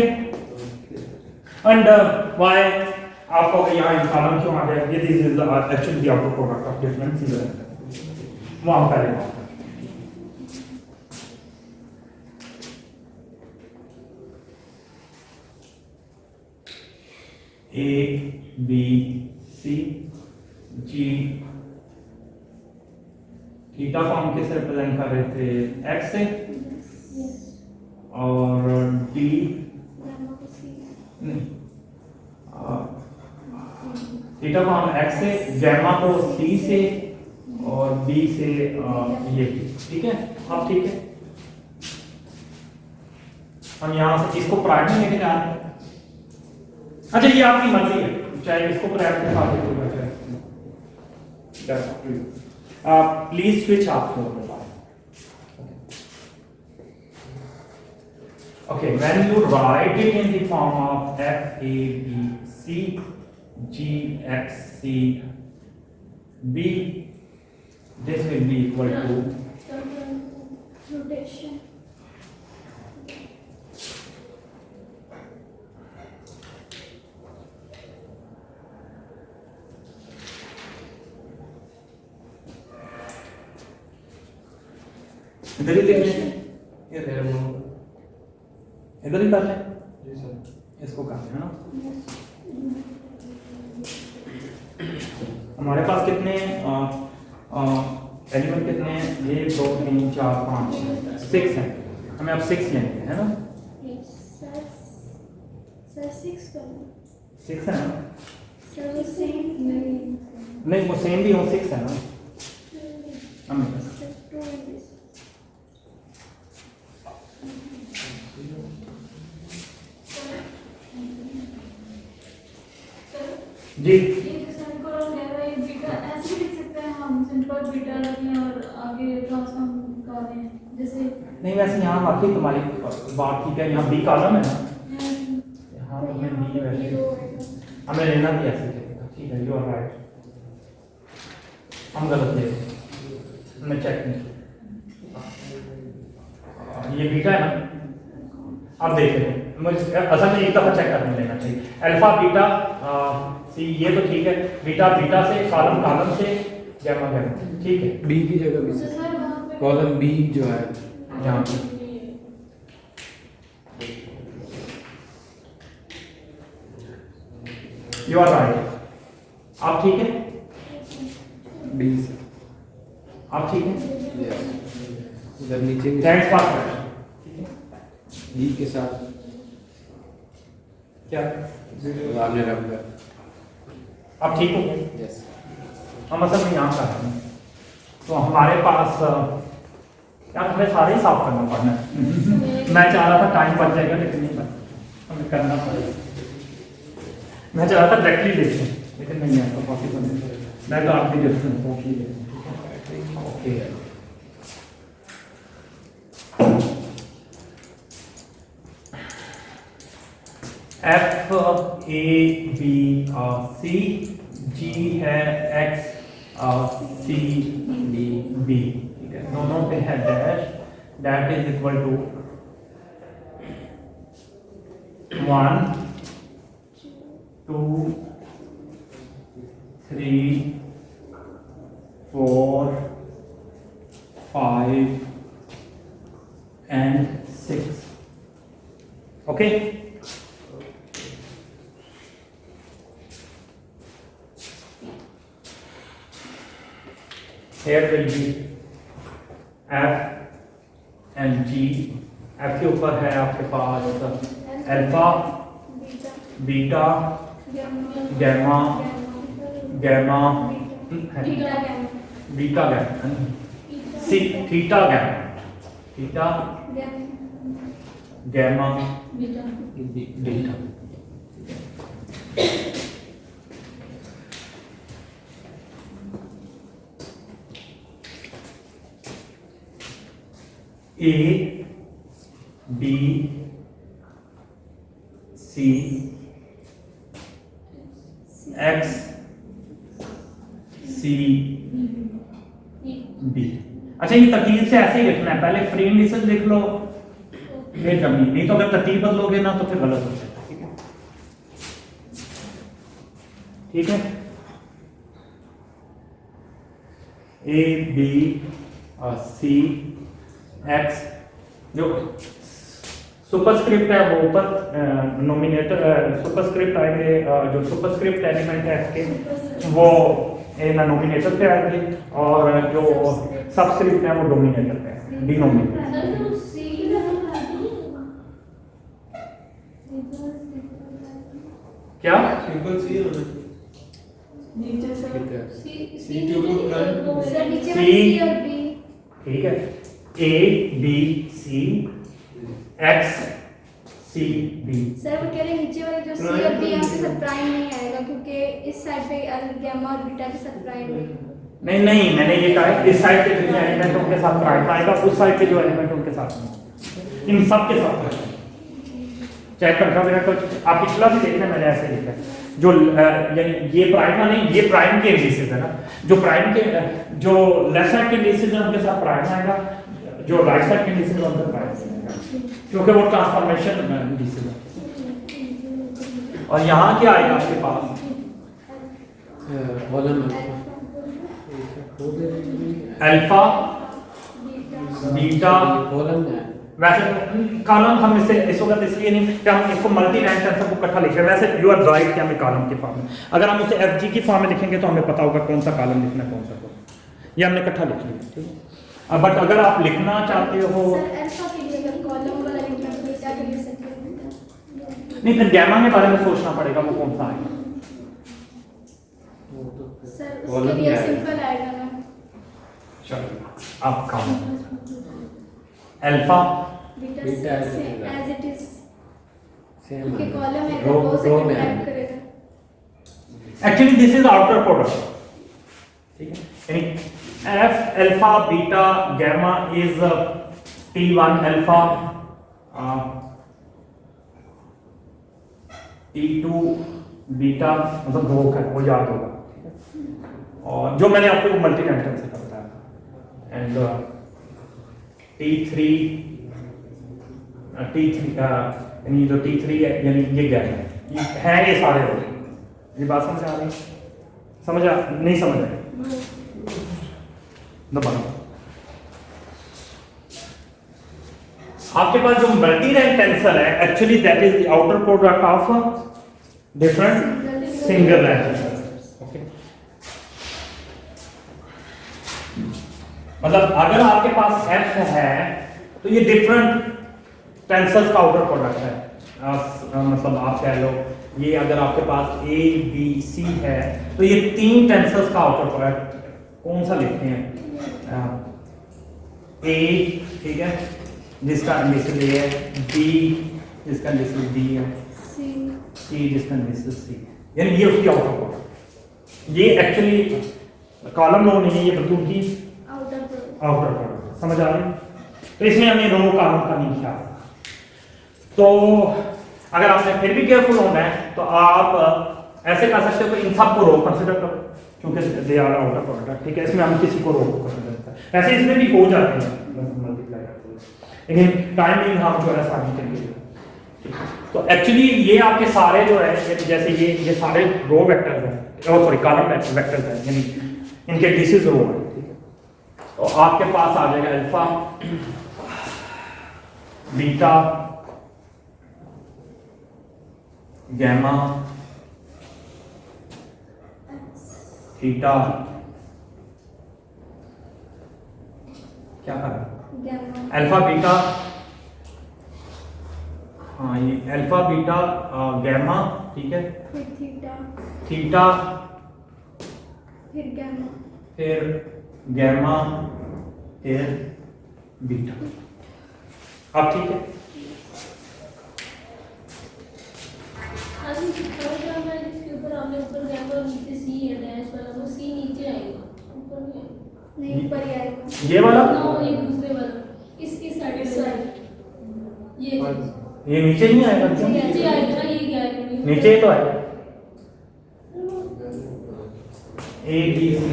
एंड वाई आपको यहाँ कॉलम क्यों आ गया, ये this is actually the output product of different चीजें, वो हम पहले बात करें। ए बी सी जी, थीटा को हम किस रिप्रेजेंट कर रहे थे, एक्स से, और डी थीटा को हम एक्स से, गैमा को सी से, और बी से ये, ठीक है। अब ठीक है, हम यहाँ से इसको प्राइम में लेके जा रहे हैं। अच्छा ये आपकी मर्जी है, चाहे इसको प्राइम के साथ लेके जाए। Please switch off your mobile. Okay, when you write it in the form of f a b c g x c b, this will be equal to rotation. इधर ही लिख लें, ये तेरे मुंह इधर ही कर लें, जी सर। इसको कर लें, है ना। हमारे पास कितने एलिमेंट कितने हैं? 1 2 3 4 5 6 हैं। हमें अब 6 लेंगे, है ना। सर 6 करना 6 है ना। सर वो सेम नहीं वो सेम भी हो, 6 है ना। हमें सर 2 in this. जी ये जो समीकरण कह रहा है बीटा ऐसे भी लिख सकते हैं हम, सिंपल बीटा रखें और आगे ट्रांसफॉर्म कर दें जैसे नहीं, वैसे यहाँ वाकई तुम्हारी बात ठीक है। यहाँ बी कॉलम है ना, यहाँ तो हमें बी वैसे हमें लेना भी ऐसे चलेगा। ठीक है, यू आर राइट, हम गलत ले रहे हैं, हमने चेक नहीं किया। ये बीटा है ना, अब देख लेते हैं। मुझे असल में एक दफा चेक करने लेना चाहिए। अल्फा बीटा सी, ये तो ठीक है। बीटा बीटा से, कॉलम कॉलम से, गैमा गैमा, ठीक है। बी की जगह भी सर वहाँ पे कॉलम बी जो है यहाँ पे यू आर राइट, आप ठीक है, बी से आप ठीक है। यस। इधर नीचे भी थैंक्स फॉर बी के साथ क्या आपने रख दिया। आप ठीक हो? यस। हम असल में यहाँ कर रहे हैं, तो हमारे पास यार हमें सारे ही साफ करना पड़ना है। मैं चाह रहा था टाइम बच जाएगा, लेकिन नहीं बचा, हमें करना पड़ेगा। मैं चाह रहा था डायरेक्टली देखें, लेकिन नहीं ऐसा पॉसिबल नहीं। मैं तो आपकी difference okay. F A B C, G है एक्स सी डी बी, ठीक है। दोनों पे है dash, that is equal to 1 2 3 4 5 and 6. Okay. Here will be F and G. F के ऊपर है आपके पास alpha, beta, gamma, gamma, beta gamma, C theta gamma, theta gamma beta beta. A B C X C B। अच्छा ये तरतीब से ऐसे ही लिखना है, पहले फ्री इंडिसेस लिख लो, फिर जमीन। नहीं तो अगर तरतीब बदलोगे ना तो फिर गलत हो जाएगा। ठीक है, ठीक है। A B C X, जो सुपरस्क्रिप्ट है वो ऊपर, नोमिनेटर सुपरस्क्रिप्ट आएंगे, जो सुपरस्क्रिप्ट एलिमेंट है इसके वो नोमिनेटर पे आएंगे, और जो सबस्क्रिप्ट है वो डोमिनेटर पे, डिनोमिनेटर। क्या सिंपल सी होना नीचे से सी के ऊपर सर नीचे C, सी और बी। ठीक है। A B C X C B. Sir वो कह रहे हैं नीचे वाले जो सी और बी यहाँ के साथ प्राइम नहीं आएगा क्योंकि इस साइड पे गामा और बीटा के साथ प्राइम है। नहीं मैंने ये कहा है इस साइड के जो एलिमेंट उनके साथ प्राइम आएगा, उस साइड के जो एलिमेंट उनके साथ नहीं। इन सब के साथ चेक करता मेरा तो आप पिछला भी देखना, मैंने ऐसे लिखा है जो यानी ये प्राइम नहीं, ये प्राइम के इंडिसेस है ना, जो प्राइम के जो लेफ्ट साइड के इंडिसेस है उनके साथ प्राइम आएगा, जो राइट साइड के इंडिसेस है उनके प्राइम आएगा, क्योंकि वो ट्रांसफॉर्मेशन इंडिसेस है। और यहाँ क्या आएगा आपके पास कॉलम अल्फा बीटा। कॉलम है। वैसे कॉलम हम इसे इस वक्त इसलिए नहीं कि हम इसको मल्टी रैंक टेंसर को इकट्ठा लिख रहे हैं, वैसे यू आर राइट कि हमें कॉलम के फॉर्म में, अगर हम उसे एफ जी की फॉर्म में लिखेंगे तो हमें पता होगा कौन सा कॉलम लिखना है कौन सा कॉलम, ये हमने इकट्ठा लिख लिया, ठीक है। बट अगर आप लिखना चाहते हो सर अल्फा के लिए अगर कॉलम वाला लिखना तो बीटा के लिए सकते हैं। नहीं, फिर गैमा के बारे में सोचना पड़ेगा वो कौन सा आएगा। सर उसके लिए सिंपल आएगा ना। चलो आप काम अल्फा बीटा बीटा से है। एज इट इज सेम क्योंकि कॉलम है रो- तो रो से में टाइप है। करेगा। Actually this is outer product, ठीक है, यानी F alpha beta gamma is T1 alpha T2 beta, मतलब दो है वो याद होगा, ठीक है। और जो मैंने आपको मल्टी रैंक से बताया था, एंड T3 यानी जो T3 है यानी ये गैमा है, ये सारे हो गए। ये बात समझ आ रही, समझ आ नहीं समझ आई दबाना। आपके पास जो मल्टी रैंक टेंसर है actually that is the outer product of different single rank. Okay, मतलब अगर आपके पास एफ है तो ये डिफरेंट टेंसर्स का आउटर प्रोडक्ट है। मतलब आप कह लो ये अगर आपके पास ए बी सी है तो ये तीन टेंसर्स का आउटर प्रोडक्ट कौन सा लिखते हैं, ए, ठीक है, जिसका इंडिसेस ए है, बी जिसका इंडिसेस बी है, सी जिसका इंडिसेस सी, यानी ये उसकी आउटर प्रोडक्ट। ये एक्चुअली कॉलम रो नहीं है, ये बल्कि उनकी आउटर प्रोडक्ट। आउटर प्रोडक्ट, समझ आ रही। तो इसमें हमें रो कॉलम का नहीं ख्याल। तो अगर आपने फिर भी केयरफुल होना है तो आप ऐसे कर सकते हो कि इन सब को रो कंसीडर करो क्योंकि दे आर आउटर प्रोडक्ट, ठीक है। इसमें हम किसी को रो कंसीडर करते हैं, ऐसे इसमें भी हो जाते हैं मल्टीप्लाई करते हैं, लेकिन टाइमिंग हम जो है सारी के लिए। तो एक्चुअली ये आपके सारे जो है जैसे ये सारे रो वेक्टर्स हैं, और सॉरी कॉलम वेक्टर्स हैं, यानी इनके डिसेस रो हैं, ठीक है। तो आपके पास आ जाएगा अल्फा बीटा गैमा थीटा, क्या कर अल्फा बीटा, हाँ ये अल्फा बीटा गैमा, ठीक है, फिर थीटा, थीटा, फिर गामा, फिर गैमा, फिर बीटा। अब ठीक है, जिसके ऊपर हमने ऊपर गैप और नीचे सी है डैश वाला, वो सी नीचे आएगा, ऊपर नहीं आएगा। नहीं ऊपर ही आएगा। ये वाला नो, ये दूसरे वाला, इसकी साइड साइड ये ये नीचे नहीं आएगा, क्यों? नीचे आएगा ना, ये क्या है नीचे ही तो आएगा, ए बी सी।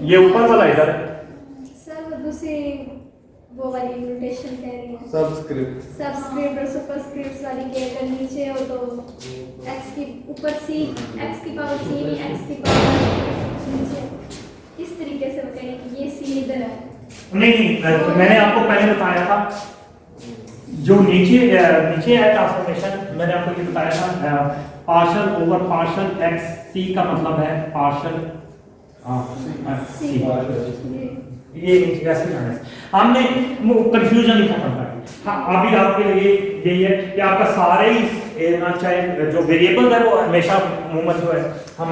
ये ऊपर वाला इधर है, सर वो दूसरी वो वाली नोटेशन कह रही है, सबस्क्रिप्ट सबस्क्रिप्ट और सुपरस्क्रिप्ट वाली के अगर नीचे हो तो x की ऊपर c x की पावर c में x की पावर नीचे, इस तरीके से बताइए कि ये c इधर है। नहीं मैंने आपको पहले बताया था जो नीचे है ट्रांसफॉर्मेशन, मैंने आपको ये बताया था पार्शियल ओवर पार्शियल एक्स सी का मतलब है पार्शियल सी। ये ऐसे है, हमने कंफ्यूजन नहीं खत्म कर। हाँ अभी आपके लिए यही है कि आपका सारे ही चाहे जो वेरिएबल है वो हमेशा मूवमेंट जो है हम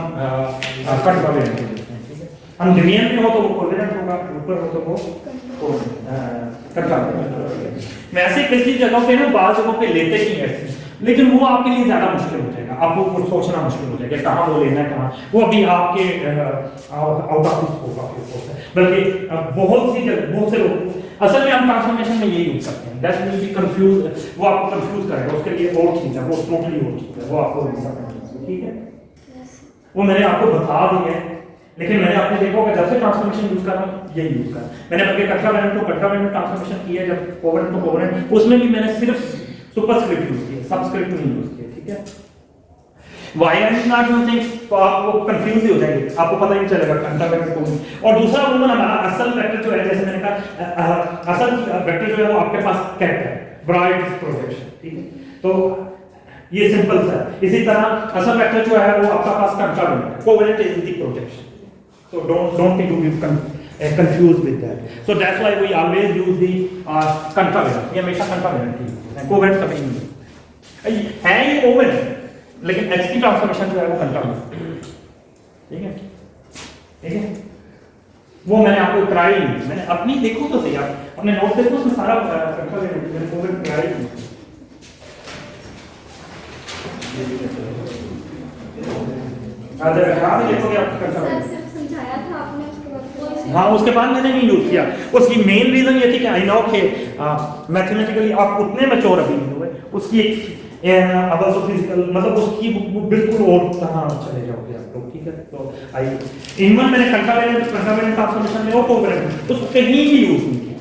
कट कर लेते हैं, ठीक है। हम डोमेन में हो तो वो कोऑर्डिनेट होगा, ऊपर हो तो वो कंट्रोल। वैसे किसी जगह पे ना बाहर जगहों पे लेते ही हैं, लेकिन वो आपके लिए ज्यादा मुश्किल हो जाएगा, आपको कुछ सोचना मुश्किल हो जाएगा कहाँ वो लेना है कहाँ, वो अभी आपके आउट ऑफ स्कोप आपके ऊपर है। बल्कि बहुत से लोग असल में हम ट्रांसफॉर्मेशन में यही यूज करते हैं, दैट विल बी कंफ्यूज, वो आपको कंफ्यूज करेगा, उसके लिए और चीज है, वो टोटली और चीज है, वो आपको ठीक है, वो मैंने आपको बता दी है। लेकिन मैंने आपने देखा होगा जब से ट्रांसफॉर्मेशन यूज कर रहा हूँ यही यूज कर, मैंने बल्कि कट्रावेलेंट टू कट्रावेलेंट ट्रांसफॉर्मेशन किया है, जब कोवेलेंट टू कोवेलेंट उसमें भी मैंने सिर्फ सुपरस्क्रिप्ट यूज किया, सबस्क्रिप्ट नहीं यूज किया, ठीक है। Why I am not using, तो आपको कंफ्यूज ही हो जाएंगे, आपको पता ही नहीं चलेगा कट्रावेलेंट को। और दूसरा वो हमारा असल वेक्टर जो है, जैसे मैंने कहा असल वेक्टर जो है वो आपके पास कैरेक्टर है, ब्राइट प्रोजेक्शन, ठीक है, तो ये सिंपल सा है। इसी तरह असल वेक्टर जो है वो आपका पास कट्रावेलेंट है, covalent is the projection, so don't think you confused with that, so that's why we always use the contravalent, ये हमेशा contravalent ही है, कोवेलेंट कभी नहीं है ये कोवेलेंट, लेकिन x की ट्रांसफॉर्मेशन जो है वो contravalent, ठीक है, ठीक है। वो मैंने आपको ट्राई नहीं, मैंने अपनी देखो तो सही, आप अपने नोट देखो, उसमें सारा contravalent मैंने कोवेलेंट ट्राई नहीं। अगर आप देखोगे आप contravalent समझाया था आपने, उसके बाद हाँ, उसके बाद मैंने नहीं यूज किया। उसकी मेन रीजन ये थी कि आई नो कि मैथमेटिकली आप उतने मैच्योर अभी नहीं हुए, उसकी एक अब तो फिजिकल मतलब उसकी बिल्कुल और तरह चले जाओगे आप लोग, ठीक है। तो आई इनवन मैंने कंट्रावेलेंट ट्रांसफॉर्मेशन में वो कोवेलेंट उसको कहीं भी यूज नहीं किया।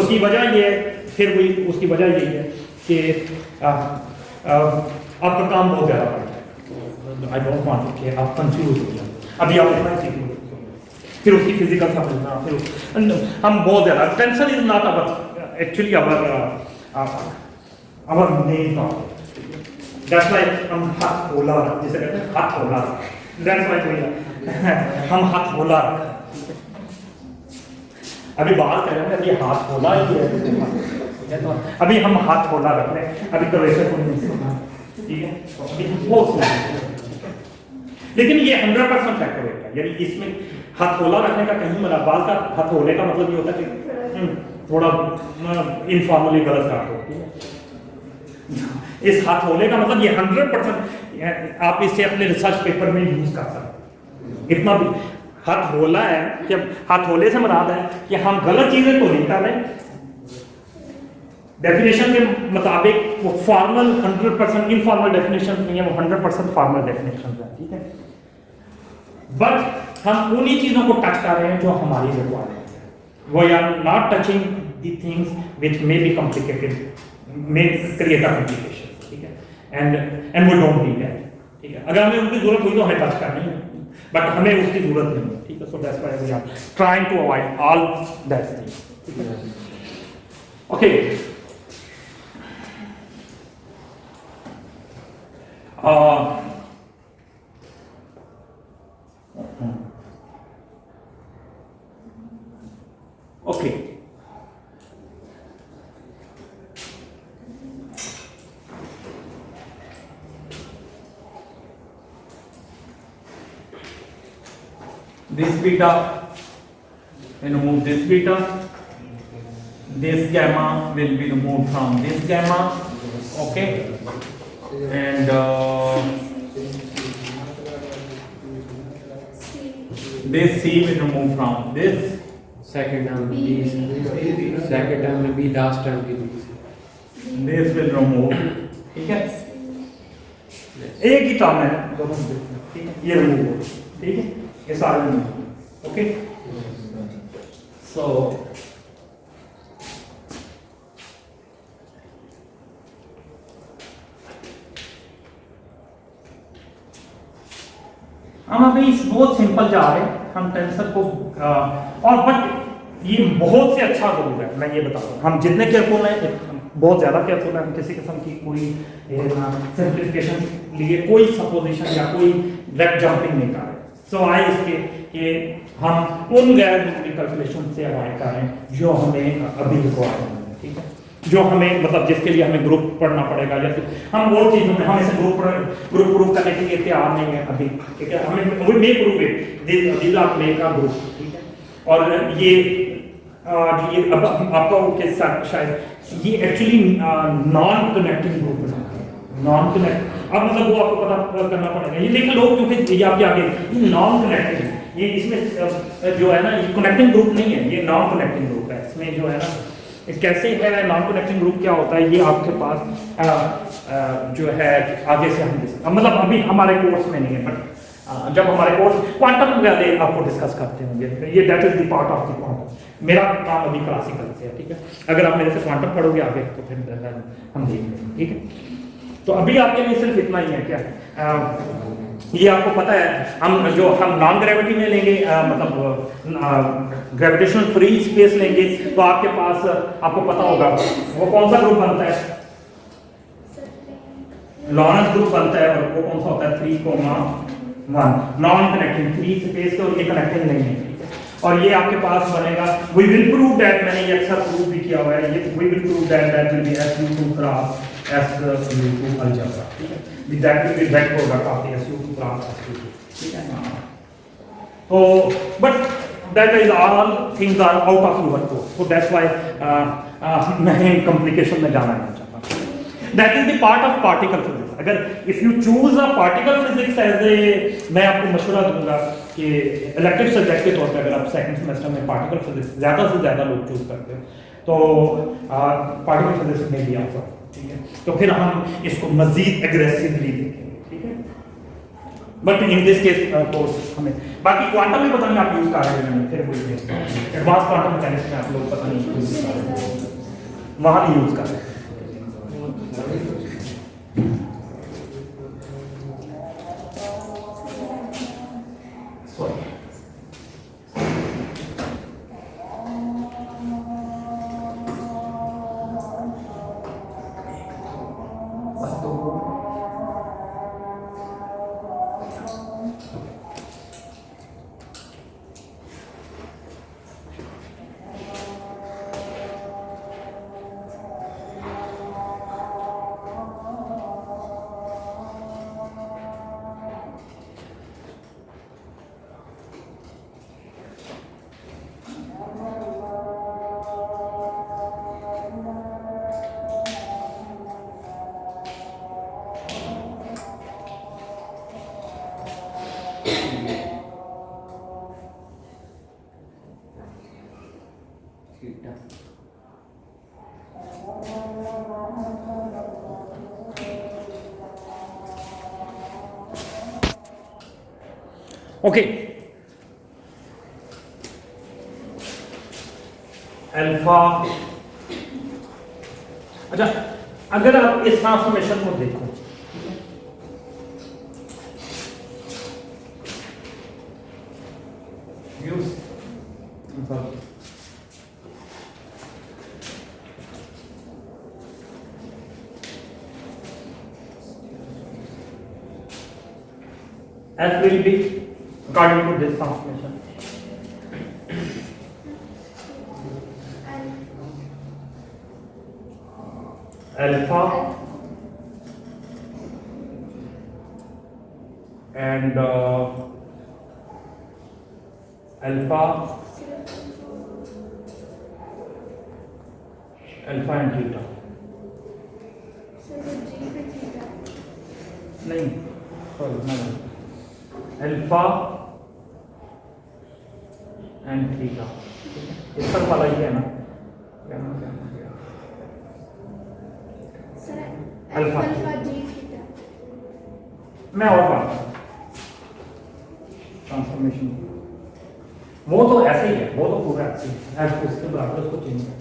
उसकी वजह ये है, फिर वही उसकी वजह यही है कि आपका काम बहुत ज़्यादा पड़ जाए। आई डोंट वांट कि आप कंफ्यूज हो जाए, अभी आप इतना सीख लो, फिर उसकी फिजिकल समझना, फिर हम बहुत ज़्यादा tension is not our actually our main topic, that's why हम हाथ होला, जैसे कहते हैं हाथ होला, दैट्स व्हाई हम हाथ होला। अभी बात कर रहे हैं, अभी हाथ होला ही है, तो अभी हम हाथ होला रख रहे हैं, अभी तो वैसे कोई नहीं सुना, ठीक है। तो अभी हम बहुत लेकिन ये 100% एक्यूरेट है, यानी इसमें हथौला रखने का कहीं मतलब बाल का हथौले का मतलब ये होता है कि थोड़ा इनफॉर्मली गलत काट हो, ठीक है। इस हथौले का मतलब ये 100% आप इसे अपने रिसर्च पेपर में यूज कर सकते हैं। इतना भी हथौला है कि हथौले से मुराद है कि हम गलत चीजें तो नहीं कर रहे, डेफिनेशन के मुताबिक वो फॉर्मल 100% इनफॉर्मल डेफिनेशन नहीं है, वो 100% फॉर्मल डेफिनेशन है, ठीक है। बट हम उन्हीं चीजों को टच कर रहे हैं जो हमारी रिक्वायरमेंट है। We are not touching the things which may be complicated, may create a complication, ठीक है। And we don't need that, ठीक है। अगर हमें उनकी जरूरत हुई तो हमें टच करनी है, बट हमें उसकी जरूरत नहीं है, ठीक है। So that's why we are trying to avoid all that things, ठीक है। Okay, okay, this beta, we remove this beta, this gamma will be removed from this gamma, okay, and this C will remove from this, second term B, second term में B, last term की B, this will remove, ठीक है। एक ही term है दोनों में, ठीक है, ये रिमूव हो, ठीक है, ये सारे रिमूव, ओके। सो हम अभी बहुत सिंपल जा रहे हैं, हम टेंसर को और बट ये बहुत से अच्छा जरूर है, मैं ये बता रहा हूँ। हम जितने केयरफुल हैं, बहुत ज़्यादा केयरफुल है, हम किसी किस्म की कोई सिंप्लीफिकेशन लिए कोई सपोजिशन या कोई डायरेक्ट जंपिंग नहीं कर रहे। सो आई इसके कि हम उन गैर जरूरी कैलकुलेशन से अवॉइड कर रहे हैं जो हमें अभी रिक्वायर है, ठीक है। जो हमें मतलब जिसके लिए हमें ग्रुप पढ़ना पड़ेगा, जैसे हम और चीज़ों में हम ऐसे ग्रुप प्रूफ करने के लिए तैयार नहीं है अभी, ठीक है। हमें वो may prove it this are make a group, ठीक है। और ये अब आपका के साथ शायद ये एक्चुअली नॉन कनेक्टिंग ग्रुप बनाता है, नॉन कनेक्ट। अब मतलब वो आपको पता करना पड़ेगा ये, लेकिन लोग क्योंकि ये आपके आगे ये नॉन कनेक्टिंग, ये इसमें जो है ना ये कनेक्टिंग ग्रुप नहीं है, ये नॉन कनेक्टिंग ग्रुप है। इसमें जो है ना कैसे है नॉन कनेक्टिंग ग्रुप क्या होता है, ये आपके पास जो है आगे से हम मतलब अभी हमारे कोर्स में नहीं है, बट जब हमारे कोर्स क्वांटम वाले आपको डिस्कस करते होंगे, ये that is the part of the quantum. मेरा काम अभी क्लासिकल से है, ठीक है। अगर आप मेरे से क्वांटम पढ़ोगे आगे तो फिर हम देखेंगे, ठीक है। तो अभी आपके लिए सिर्फ इतना ही है क्या, ये आपको पता है हम नॉन ग्रेविटी में लेंगे, मतलब ग्रेविटेशनल फ्री स्पेस लेंगे, तो आपके पास आपको पता होगा वो कौन सा ग्रुप बनता है, लॉरेंस ग्रुप बनता है। और वो कौन सा होता है 3,1 नॉन कनेक्टिंग, फ्री स्पेस के और ये कनेक्टिंग नहीं है, ठीक है। और ये आपके पास बनेगा वी विल प्रूव दैट, मैंने ये अक्सर प्रूव भी किया हुआ है, ये we will prove that will be SU2 cross SU2 algebra, ठीक है। That will be vector product of SU2 cross SU2, ठीक है। तो but that is all things are out of your course, so that's why मैं complication में जाना नहीं चाहता। That is the part of particle physics. अगर if you choose a particle physics as a, मैं आपको मशवरा दूंगा कि इलेक्टिव सब्जेक्ट के तौर पे अगर आप सेकंड सेमेस्टर में पार्टिकल फिजिक्स ज़्यादा से ज़्यादा लोग चूज करते हो तो पार्टिकल फिजिक्स में भी आता, ठीक है। तो फिर हम इसको मजीद एग्रेसिवली देखेंगे, ठीक है। But in this case course हमें बाकी क्वांटम में पता नहीं आप यूज कर रहे हैं, फिर बोलिए एडवांस क्वांटम मैकेनिक्स में आप लोग पता नहीं यूज कर रहे हैं, वहाँ भी यूज कर रहे हैं। Okay, alpha. अच्छा, अगर आप इस ट्रांसफॉर्मेशन को देखो, F will be according to this transformation. Alpha and alpha and theta. नहीं, sorry, अल्फा एंड थीटा, इस पर वाला ही है ना, अल्फा मैं और बात ट्रांसफॉर्मेशन वो तो ऐसे ही है, वो तो पूरा ऐसे ही है, उसके बराबर उसको चेंज कर,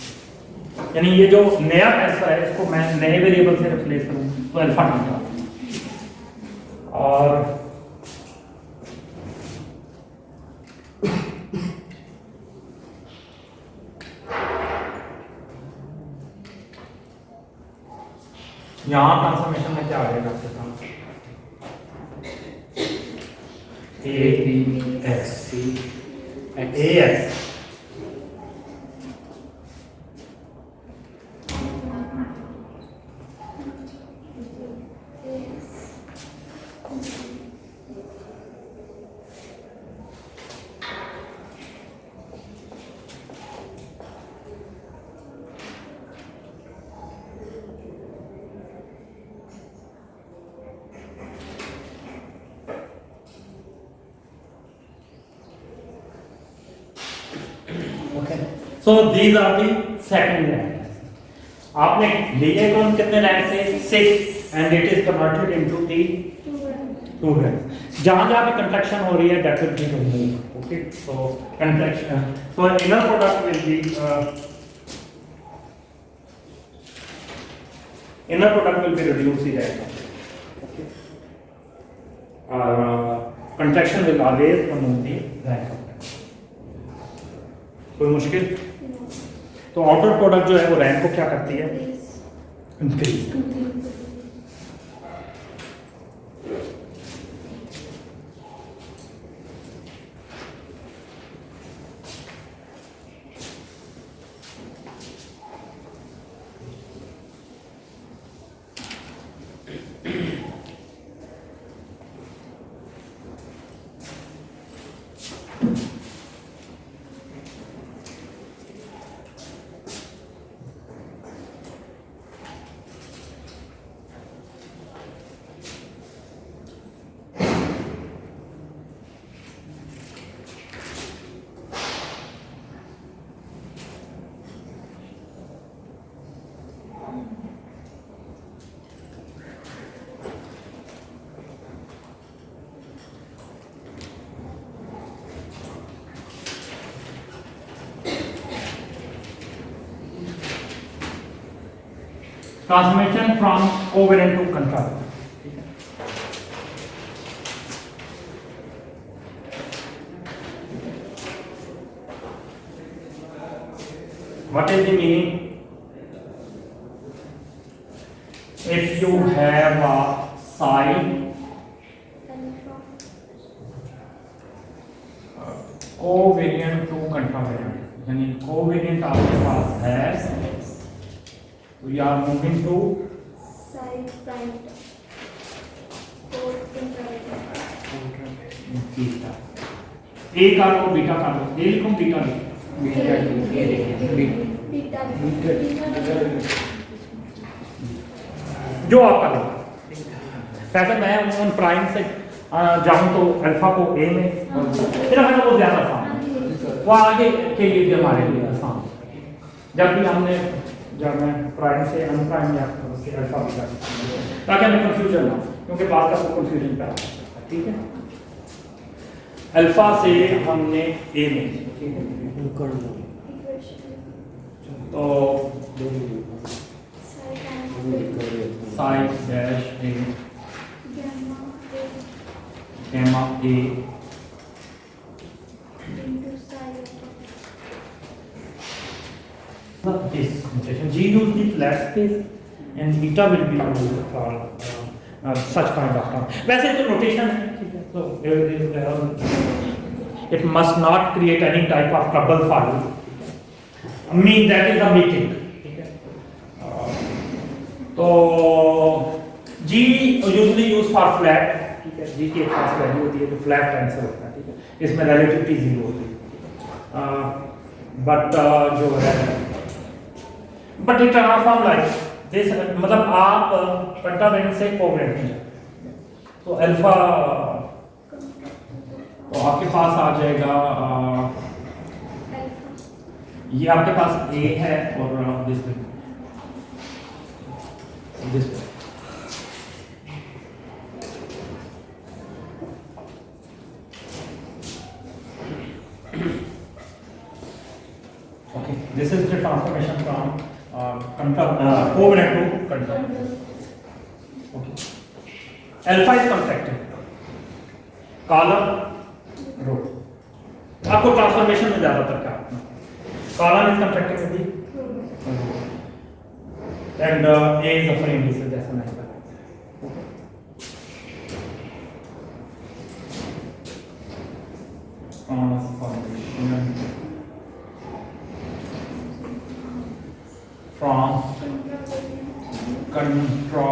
यानी ये जो नया ऐसा है इसको मैं नए वेरिएबल से रिप्लेस करूं तो अल्फा थीटा। और यहाँ ट्रांसफॉर्मेशन में क्या आ जाएगा आपके साथ, AX so these are the second rank. आपने लिए कौन कितने रैंक से 6 and it is converted into the 2 rank. जहां जहां पे कंट्रैक्शन हो रही है that will be remove. Okay so contraction so inner product will be inner product will be reduced in that. Okay. Contraction will always remove the rank of. कोई मुश्किल? तो outer product जो है वो रैंक को क्या करती है? Increase. Transmission from covalent to contra. What is the meaning? If you have a side covalent to contravariant, यानी covalent आपके पास है, we are moving to side prime beta. A का लो बीटा का लो, ए लिखो बीटा जो आपका लो। वैसे मैं उन प्राइम से जाऊं तो अल्फा को ए में फिर हमें वो ज्यादा आसान वो आगे के लिए हमारे लिए आसान। जब भी हमने जब मैं प्राइम से अनप्राइम या उससे अल्फा बीटा ताकि हमें कंफ्यूजन ना हो, क्योंकि बाद का कंफ्यूजन पैदा हो सकता है। ठीक है, अल्फा से हमने ए में, ठीक है, तो sine dash a gamma a this notation. G use the flat space and beta will be used for such kind of term. वैसे तो notation है, ठीक है, so it must not create any type of trouble for you. I mean that is a meeting, ठीक है, तो G usually used for flat, ठीक है, G की एक खास वैल्यू होती है जो फ्लैट आंसर होता है, ठीक है, इसमें रिलेटिविटी जीरो होती है, बट जो है but it transform like this, मतलब आप पेंटावेलेंट से कोवेलेंट में जाते, तो अल्फा तो आपके पास आ जाएगा ये आपके पास ए है और this okay, this is the transformation from covalent to contra. Okay, alpha is contracted, column row, आपको ट्रांसफॉर्मेशन में ज्यादातर क्या column is contracted with the and A is a frame disk, जैसा मैंने बताया। Transformation from contra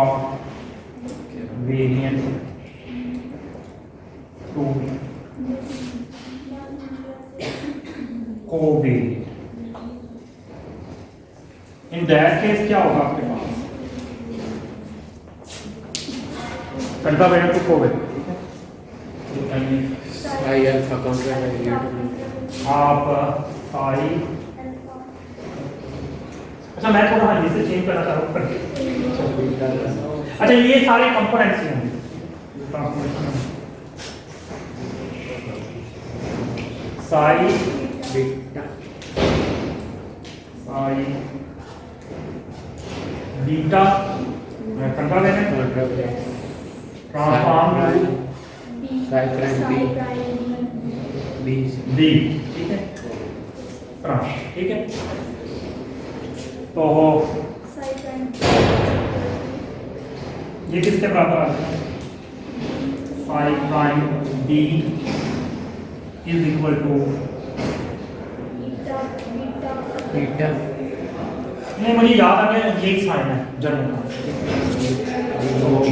variant to covariant. In that case क्या होगा आपके पास? कंट्रावेरिएंट टू कोवेरिएंट, ठीक है, साई अल्फा कॉन्ट्रावेरिएंट आप साई अच्छा मैं थोड़ा हाँ इसे चेंज करना चाह रहा हूँ करके। अच्छा ये सारे कंपोनेंट्स हैं psi beta psi beta control है transform psi prime B B ठीक है ठीक है तो ये किसके बराबर आ गया psi prime B is equal to beta नहीं मुझे याद आ गया ये साइन है जनरल तो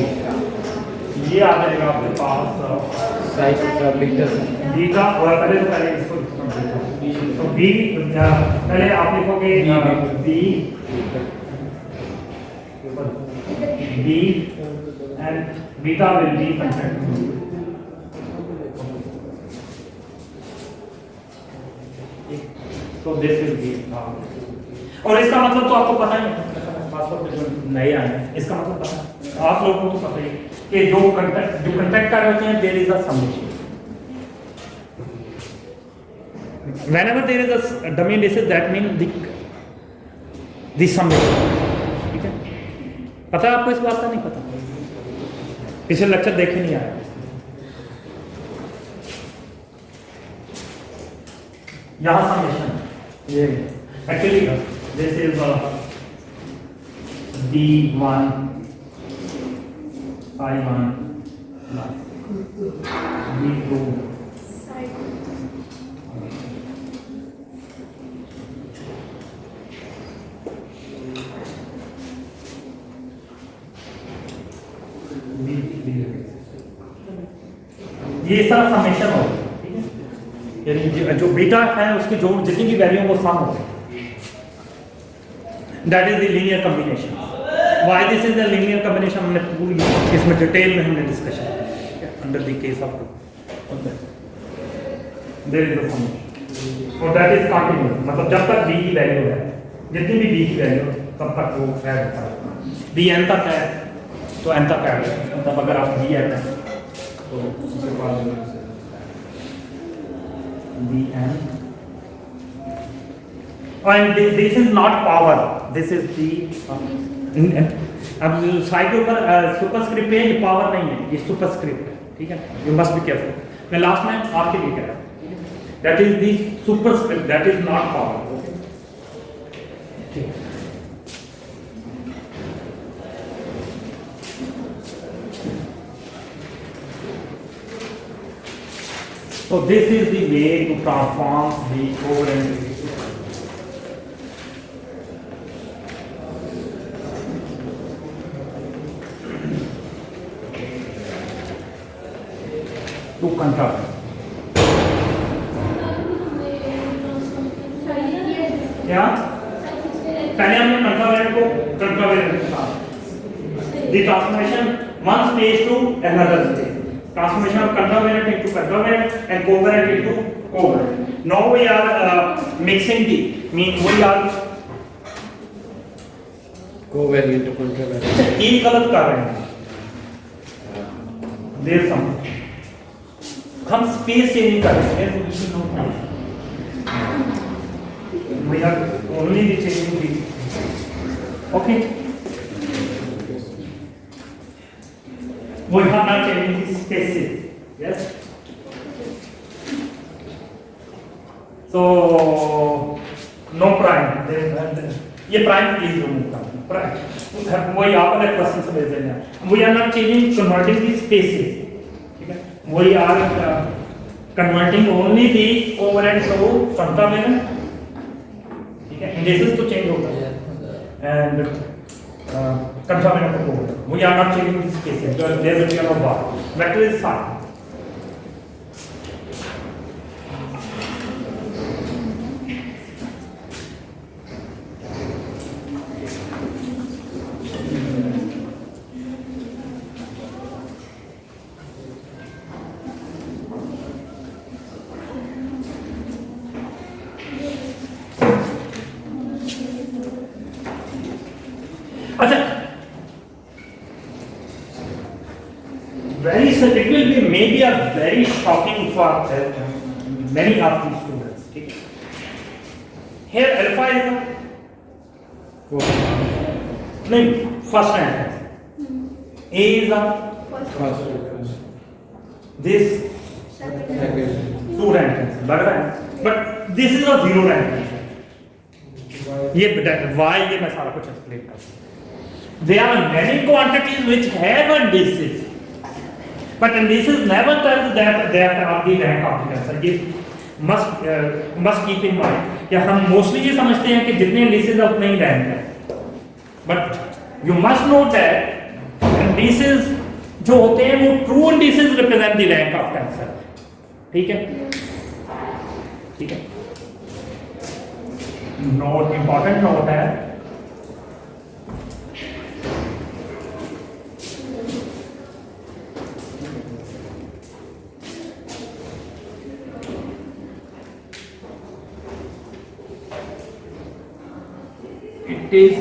ये आ जाएगा आपके पास साई का बीटा बीटा और पहले तो पहले इसको तो बी पहले आप लिखोगे B B and beta will be content तो दिस विल बी और इसका मतलब तो आपको पता ही है खासतौर पे जो नए आए हैं इसका मतलब पता है आप लोगों को तो पता ही है कि जो कंटेक्ट कर रहे होते हैं there is a summation whenever there is a dummy indices that mean the summation ठीक है पता है आपको इस बात का नहीं पता पिछले लेक्चर देखे नहीं आया यहाँ समेशन ये actually this is D1 I1 D2 ये सारा समेशन हो ठीक है यानी जो बीटा है उसकी जो जितनी भी वैल्यू वो सम हो that is the linear combination why this is the linear combination हमने पूरी इसमें डिटेल में हमने discussion under the case of their is the summation और दैट इज कंटिन्यूअस मतलब जब तक b की वैल्यू है जितनी भी b की वैल्यू तब तक वो ऐड होता है b n तक है तो n तक ऐड मतलब अगर आप b ऐड है तो उसके बाद bn and this is not power this is the अब साइड के ऊपर सुपरस्क्रिप्ट है ये पावर नहीं है ये सुपरस्क्रिप्ट है ठीक है यू मस्ट बी केयरफुल मैं लास्ट में आपके लिए कह रहा हूं that is the superscript that is not power okay ठीक So this is the way to transform the covariant to control. क्या पहले हमने कंट्रोवेरिएंट को कंट्रोवेरिएंट लिखा the transformation one space to another space transformation of controvariant into controvariant and covariant into covariant now we are mixing the mean we are covariant contravariant ये गलत कर रहे हैं देर सम हम स्पेस चेंज कर रहे हैं we are only changing the okay we are not changing the spaces yes so no prime ये प्राइम प्लीज रिमूव कर वो यहाँ पर क्वेश्चन से भेज देना we are not changing converting the spaces ठीक है we are converting only the covariant to controvariant ठीक है indices तो चेंज होता है and controvariant to covariant we are not changing the spaces there will be no bar vector is fine अच्छा, very it will be maybe a very shocking for many of the students. ठीक है? Here alpha is a नहीं first rank. A is a this two rank लग रहा है, but this is a zero rank. ये why ये मैं सारा कुछ explain करूँ. There are many quantities which have indices, but indices never tells that they are the rank of the tensor. ये must keep in mind कि हम mostly ये समझते हैं कि जितने indices है उतने ही rank है, but you must note that indices जो होते हैं वो true indices represent the rank of tensor. ठीक है, ठीक है. नोट इंपॉर्टेंट नोट है, it is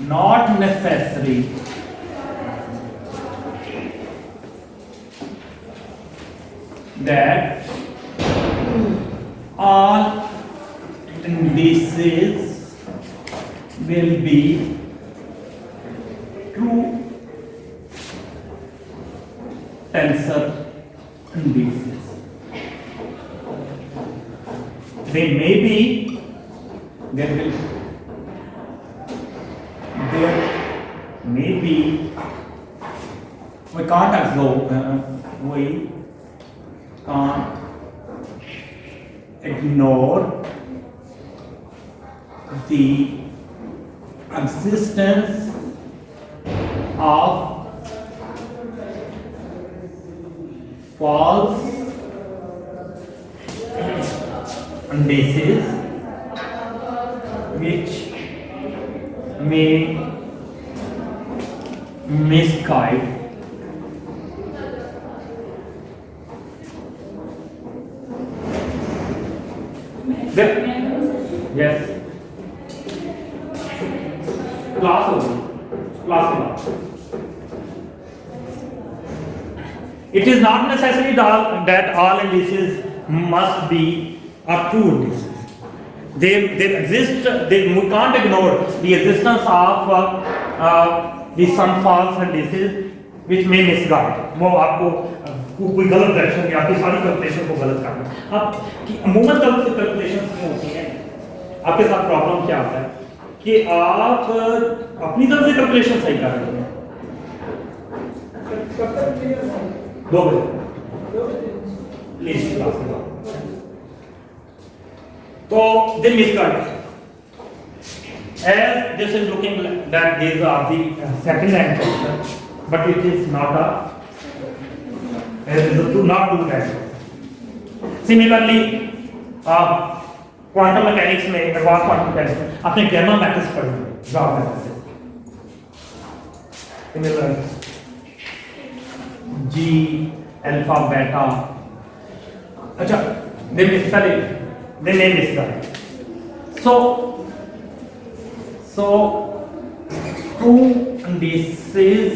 not necessary that all indices will be true tensor indices. They may be, there may be, we can't ignore the existence of false indices which may misguide yes class. It is not necessary that all indices must be true indices. They exist. We can't ignore the existence of the some false indices which may misguide. वो आपको कोई गलत direction या आपकी सारी calculation को गलत करना. अब अमूमन गलत कैलकुलेशन होती हैं. आपके साथ प्रॉब्लम क्या होता है कि आप अपनी तरफ से कैलकुलेशन सही कर रहे हैं. 2 बजे प्लीज क्लास के बाद तो दे misguide. As this is looking that these are the second rank question, but it is not not do that. Similarly, quantum mechanics में, एडवांस क्वांटम मैकेनिक्स में आपने गैमा मैट्रिक्स पढ़ी है, गैमा मैट्रिक्स सिमिलर जी alpha beta. अच्छा, they may misguide. So two indices,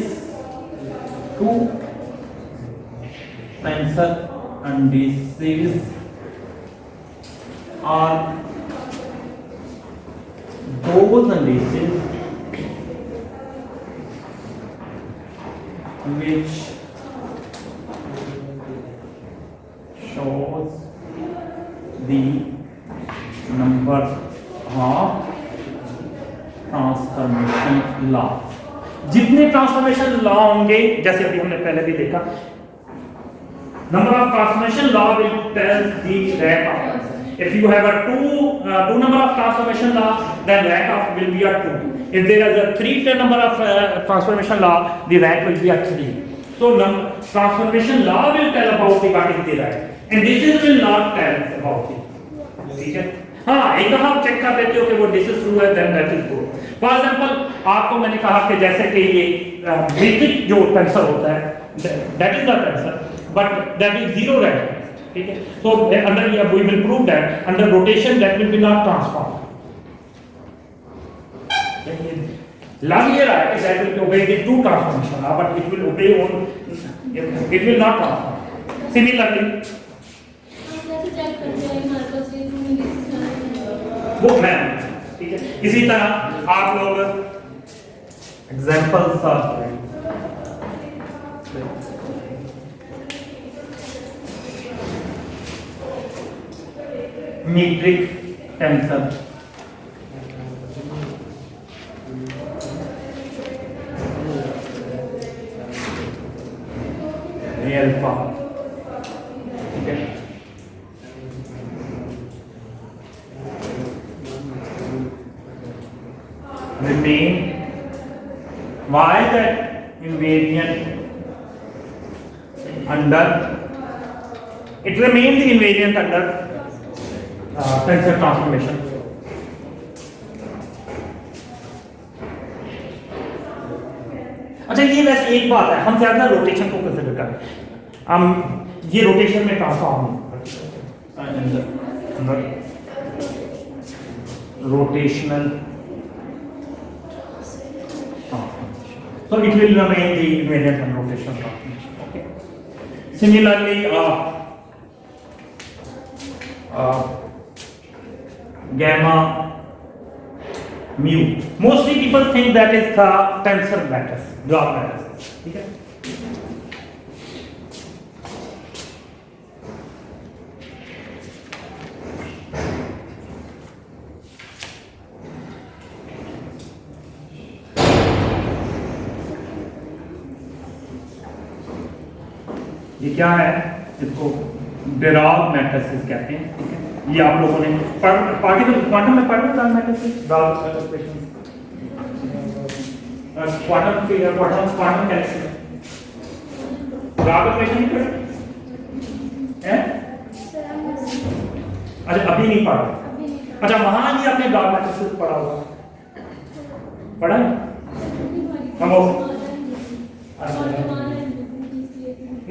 two tensor indices are those indices which shows the number of transformation law. जितने transformation law होंगे, जैसे अभी हमने पहले भी देखा, number of transformation law will tell the rank of tensor. If you have a two number of transformation law, then rank of will be a 2. If there is a 3 number of transformation law, the rank will be a 3. So transformation law will tell about the what is the rank, and this will not tell about it. ठीक है. हाँ, एक दफा आप check कर लेते हो कि वो दिस इज ट्रू है, then that is good. For example आपको मैंने कहा कि जैसे कि ये मीट्रिक जो टेंसर होता है, that is the tensor, but that is zero rank. ठीक है. So under we will prove that under rotation that will be not transform. Love here is that will obey the two transformation, but it will obey on, it will not transform. Similarly, कैसे check करते हैं हमारे पास ये room में वो मैं ठीक है। इसी तरह आप लोग एग्जाम्पल्स मीट्रिक टेंसर, अल्फा, ठीक है। Remain, why that invariant under, it remains the invariant under tensor transformation. अच्छा ये वैसे एक बात है, हम ज्यादा रोटेशन को कंसिडर करें, हम ये रोटेशन में transform rotational, so it will remain the invariant and rotation transformation. Okay. Similarly, gamma mu. Mostly people think that is the tensor matrix, dot matrices. ठीक है? ये क्या है? इसको डिराग मैट्रिसेस कहते हैं, ठीक है? ये आप लोगों ने पार्टिकल क्वांटम में पढ़ा था matrices, Dirac equations, quantum figure, quantum calculus, Dirac equation नहीं पढ़ा है? अच्छा अभी नहीं पढ़ा, अच्छा वहां ही आपने डिराग मैट्रिसेस पढ़ा होगा, पढ़ा है? हम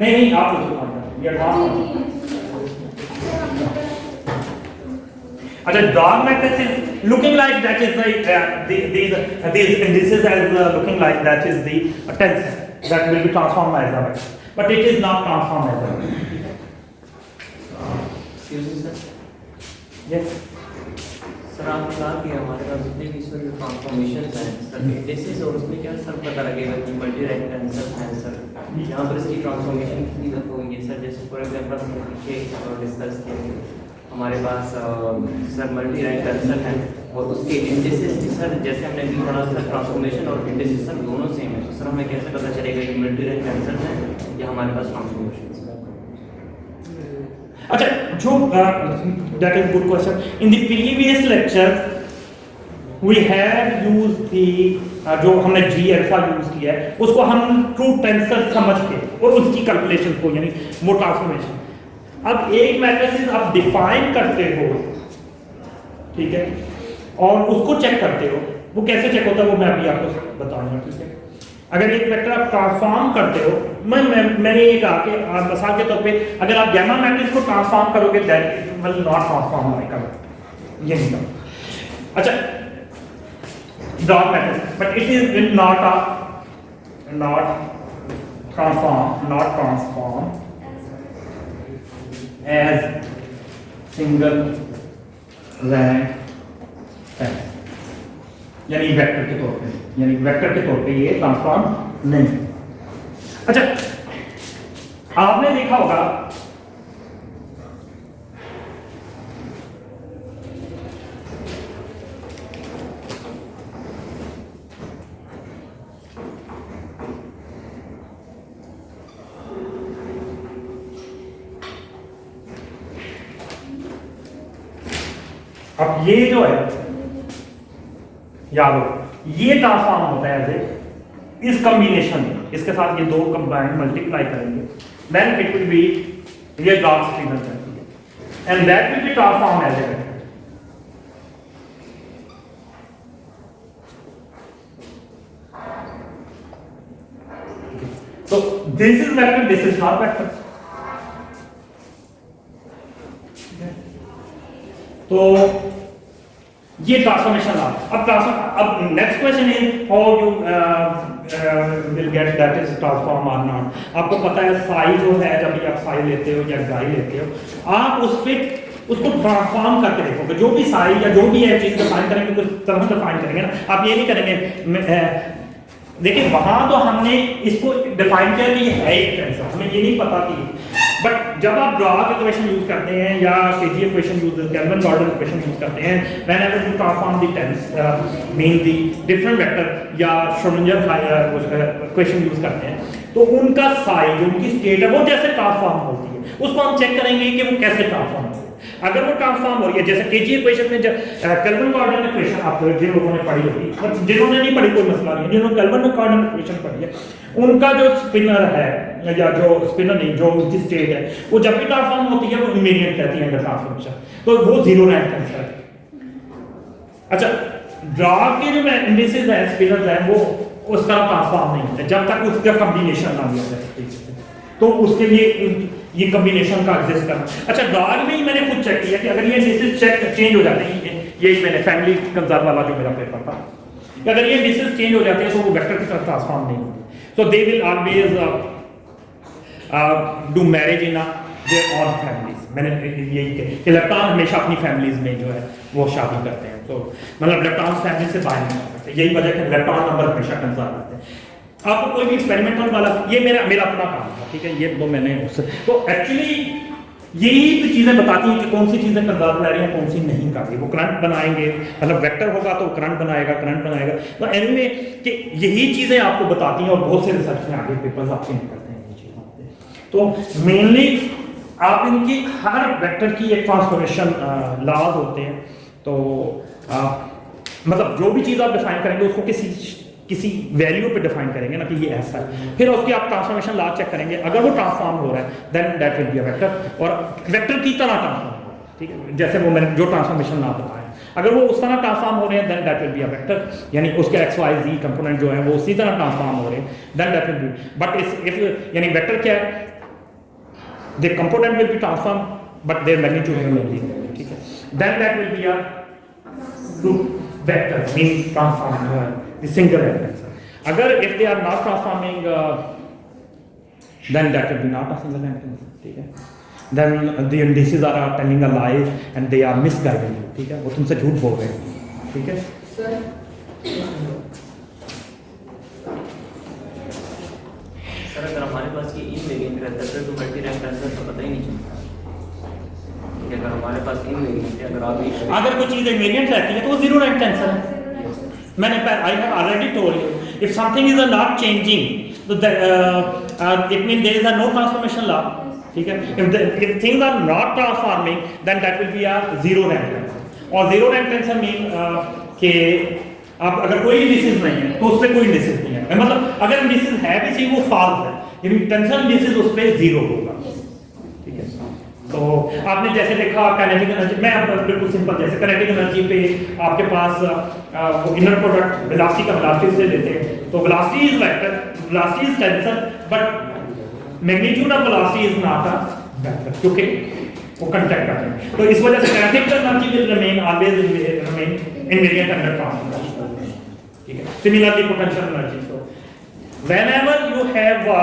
नहीं आप ये अच्छा dog matrix is looking like that is these indices as looking like that is the tensor that will be transformed as a vector, but it is not transformed as a vector. Excuse me, sir. Yes. Sir आपने कहा कि हमारे पास जितने भी इसमें जो transformations हैं sir indices और उसमें क्या सर पता लगेगा कि मल्टी रैंक टेंसर हैं सर, यहाँ पर इसकी ट्रांसफॉर्मेशन कितनी तक होगी सर? जैसे फॉर एग्जांपल हमने पीछे डिस्कस किया हमारे पास सर मल्टी रैंक टेंसर है और उसके इंडिसेस भी सर जैसे हमने भी पढ़ा सर ट्रांसफॉर्मेशन और इंडिसेस सर दोनों सेम है, तो सर हमें कैसे पता चलेगा कि मल्टी रैंक टेंसर है या हमारे पास ट्रांसफॉर्मेशन? अच्छा जो that is good question. In the previous lecture we have used the जो हमने G अल्फा यूज किया है उसको हम ट्रू टेंसर समझ के और उसकी कैलकुलेशन को यानी वो ट्रांसफॉर्मेशन, अब एक मैट्रिक्स आप डिफाइन करते हो, ठीक है, और उसको चेक करते हो, वो कैसे चेक होता है वो मैं अभी आपको बताऊंगा, ठीक है? अगर एक वेक्टर आप ट्रांसफॉर्म करते हो, मैंने ये कहा कि मिसाल के तौर पे अगर आप गैमा मैट्रिक्स को ट्रांसफॉर्म करोगे that it will not transform like a vector, ये नहीं करो। अच्छा dot matrix but it is not transform as single rank tensor, यानी वेक्टर के तौर पे, यानी वेक्टर के तौर पे ये ट्रांसफॉर्म नहीं। अच्छा आपने देखा होगा अब ये जो है याद हो ये ट्रांसफॉर्म होता है ऐसे इस कॉम्बिनेशन, इसके साथ ये दो कंबाइन मल्टीप्लाई करेंगे देन इट विल बी ये डॉट स्ट्रिंगर करती है and that will be transform as a vector. So this is vector, this is not vector. तो ये ट्रांसफॉर्मेशन ला। अब next question is how you will get that is transform और not. आपको पता है साई जो है, जब भी आप साई लेते हो या गाई लेते हो, आप उस पे उसको ट्रांसफॉर्म करके देखोगे। जो भी साई या जो भी है चीज डिफाइन करेंगे तो उस तरह डिफाइन करेंगे ना। आप ये नहीं करेंगे, देखिए वहां तो हमने इसको डिफाइन किया कि ये है एक टेंसर, हमें ये नहीं पता कि, बट जब आप ड्रॉक इक्वेशन यूज करते हैं या KG equation use, Kelvin Gordon equation use करते हैं, whenever you transform the tens mean the different vector या श्रोडिंगर इक्वेशन यूज करते हैं, तो उनका साइज, उनकी स्टेट है वो जैसे ट्रांसफॉर्म होती है, उसको हम चेक करेंगे कि वो कैसे ट्रांसफॉर्म होती है। अगर वो ट्रांसफॉर्म हो रही है, जैसे केजी इक्वेशन में जब कैल्विन गॉर्डन इक्वेशन आप जिन लोगों ने पढ़ी होगी, बट जिन्होंने नहीं पढ़ी कोई मसला नहीं, जिन्होंने कैल्विन गॉर्डन इक्वेशन पढ़ी है, उनका जो स्पिनर है या जो स्पिनर नहीं, जो उनकी स्टेट है, वो जब भी ट्रांसफॉर्म होती है वो इनवेरिएंट रहती है अंडर ट्रांसफॉर्मेशन, तो वो जीरो रैंक टेंसर है। अच्छा, ड्रॉक के जो इंडिसेस हैं, स्पिनर्स हैं, वो उस तरह ट्रांसफॉर्म नहीं होते जब तक उसका कॉम्बिनेशन ना लिया जाए, तो उसके लिए ये कॉम्बिनेशन का एग्जिस्ट करना। अच्छा, ड्रॉक में ही मैंने खुद चेक किया कि अगर ये इंडिसेस चेंज हो जाते हैं, यही मैंने फैमिली कंजर्व वाला जो मेरा पेपर था, कि अगर ये इंडिसेस चेंज हो जाते हैं तो वो वेक्टर की तरह ट्रांसफॉर्म नहीं होते, so they will always do marriage in their own families. मैंने यही कहा कि इलेक्ट्रॉन हमेशा अपनी फैमिलीज में जो है वो शादी करते हैं, तो मतलब इलेक्ट्रॉन फैमिली से बाहर नहीं आ सकते, यही वजह है कि इलेक्ट्रॉन नंबर हमेशा कंजर्व रहते हैं। आपको कोई भी एक्सपेरिमेंटल वाला, ये मेरा अपना काम था, ठीक है, ये तो मैंने उससे, तो एक्चुअली यही तो चीज़ें बताती हैं कि कौन सी चीज़ें कंजर्व रह रही हैं, कौन सी नहीं कर रही। वो करंट बनाएंगे, मतलब वेक्टर होगा तो करंट बनाएगा। तो एनीवे कि यही चीज़ें आपको बताती हैं, और बहुत से रिसर्च में आगे पेपर्स आपके निकलते हैं इन चीज़ों पे। तो मेनली आप इनकी हर वेक्टर की एक ट्रांसफॉर्मेशन लॉज होते हैं, तो मतलब जो भी चीज़ आप डिफाइन करेंगे उसको किसी वैल्यू पे डिफाइन करेंगे ना कि ये ऐसा है, फिर उसकी आप ट्रांसफॉर्मेशन लॉ चेक करेंगे, अगर वो ट्रांसफॉर्म हो रहा है then that will be a vector, और वेक्टर की तरह ट्रांसफॉर्म हो रहा है, ठीक है, जैसे वो मैंने जो ट्रांसफॉर्मेशन लॉ बताया, अगर वो उस तरह ट्रांसफॉर्म हो रहे हैं then that will be a vector, यानी उसके एक्स वाई जी कंपोनेंट जो है वो उसी तरह ट्रांसफॉर्म हो रहे हैं then that will be, but if यानी वेक्टर क्या है, the component will be transform but their magnitude will be, ठीक है, then that will be a vector mean transform the single tensor. Agar if they are not transforming, then that will be not a single tensor, ठीक है, then the indices are telling a lie and they are misguiding you, ठीक है, वो तुमसे झूठ बोल रहे हैं, ठीक है। सर अगर हमारे पास ये इनवेरिएंट रहता है तो मल्टी रैंक टेंसर तो पता ही नहीं चलता, अगर हमारे पास इनवेरिएंट है, अगर कोई चीज़ इनवेरिएंट रहती है तो वो जीरो रैंक टेंसर है। मैंने I have already told you, if something is not changing, so it means there is a no transformation law, ठीक है। If things are not transforming, then that will be a zero rank tensor, और zero rank tensor mean कि आप अगर कोई indices नहीं है तो उस पर कोई इंडिसेस नहीं है, मतलब अगर इंडिसेस है भी सही वो फॉल्स है, यानी टेंसर इंडिसेस उस पर जीरो होगा, ठीक है। तो आपने जैसे देखा काइनेटिक एनर्जी, मैं बिल्कुल सिंपल, जैसे काइनेटिक एनर्जी पे आपके पास वो इनर प्रोडक्ट वेलोसिटी का वेलोसिटी से लेते हैं, तो velocity is vector, velocity is tensor, but magnitude of velocity is not a vector, क्योंकि वो कांटेक्ट करते हैं, तो इस वजह से kinetic energy will remain always remain invariant under transformation, ठीक है। Similarly potential energy, so whenever you have a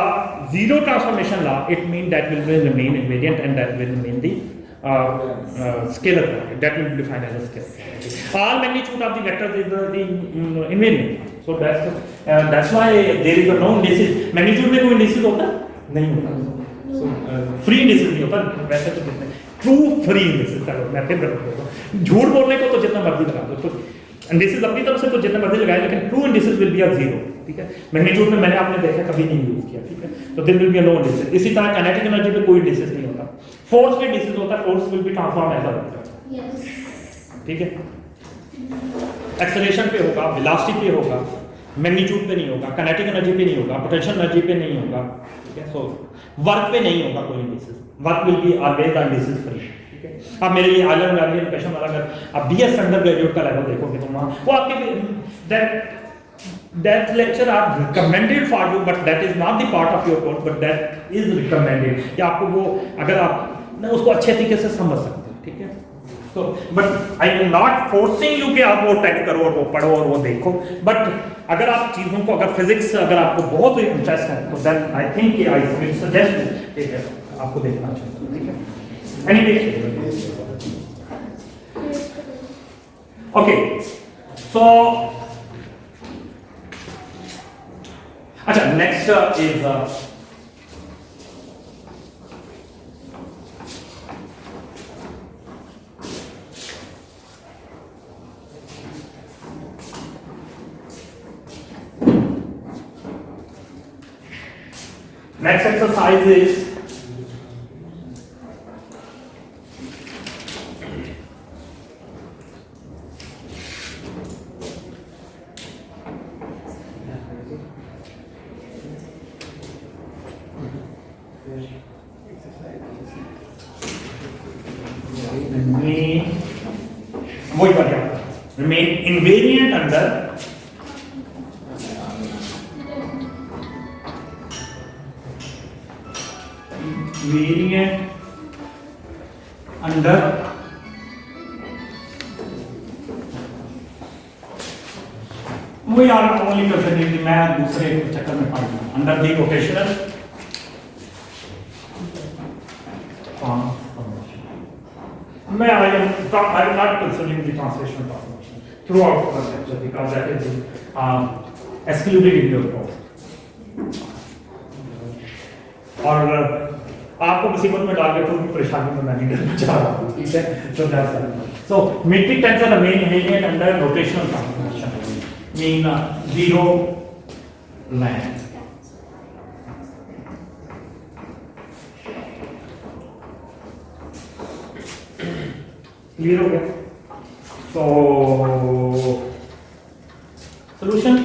zero transformation law, it means that will remain invariant and that will remain the scalar quantity, that will be defined as a scalar quantity. All magnitude of the vectors is the invariant, so that's why there is a no indices, magnitude में कोई indices होता नहीं होता, so free indices नहीं होता, वैसे तो कितने true free indices, चलो मैं फिर बताऊंगा, झूठ बोलने को तो जितना मर्जी लगा दो, तो इंडिसेस अपनी तरफ से तो जितना मर्जी लगाए, लेकिन true indices will be a zero, ठीक है। मैग्नीट्यूड में मैंने आपने देखा कभी नहीं यूज किया, ठीक है, तो there will be a no indices. इसी तरह काइनेटिक एनर्जी पे कोई इंडिसेस नहीं होता, फोर्स पे इंडिसेस होता है, force will be transform as a vector, ठीक है। एक्सेलरेशन पे होगा, वेलोसिटी पे होगा, मैग्नीट्यूड पे नहीं होगा, काइनेटिक एनर्जी पे नहीं होगा, पोटेंशियल एनर्जी पे नहीं होगा, ठीक है। सो वर्क पे नहीं होगा कोई indices, work will be always indices free, ठीक है। अब मेरे लिए आइलैंड वैल्यू इक्वेशन वाला अगर आप बीएस अंडर ग्रेजुएट का लेवल देखोगे तो वहाँ वो आपके that lecture are recommended for you, but that is not the part of your course, but that is recommended कि आपको वो अगर आप उसको अच्छे तरीके से समझ सकते हैं, ठीक है। So, but I am not forcing you कि आप वो टाइप करो और वो पढ़ो और वो देखो, but अगर आप चीज़ों को अगर फिजिक्स अगर आपको बहुत इंटरेस्ट है तो then I think I will suggest कि आपको देखना चाहिए, ठीक है? Anyway, okay, so अच्छा next is next exercise is remain invariant under we are only considering मैं दूसरे चक्कर में पड़ गया under the rotational मैं I am not considering the translational transformation throughout the lecture because that is excluded in your course और आपको मुसीबत में डाल के तो परेशानी में मैं नहीं डालना चाह रहा हूँ, ठीक है? तो that's it. So metric tensor remain invariant under rotational transformation mean zero line. Clear हो गया? So solution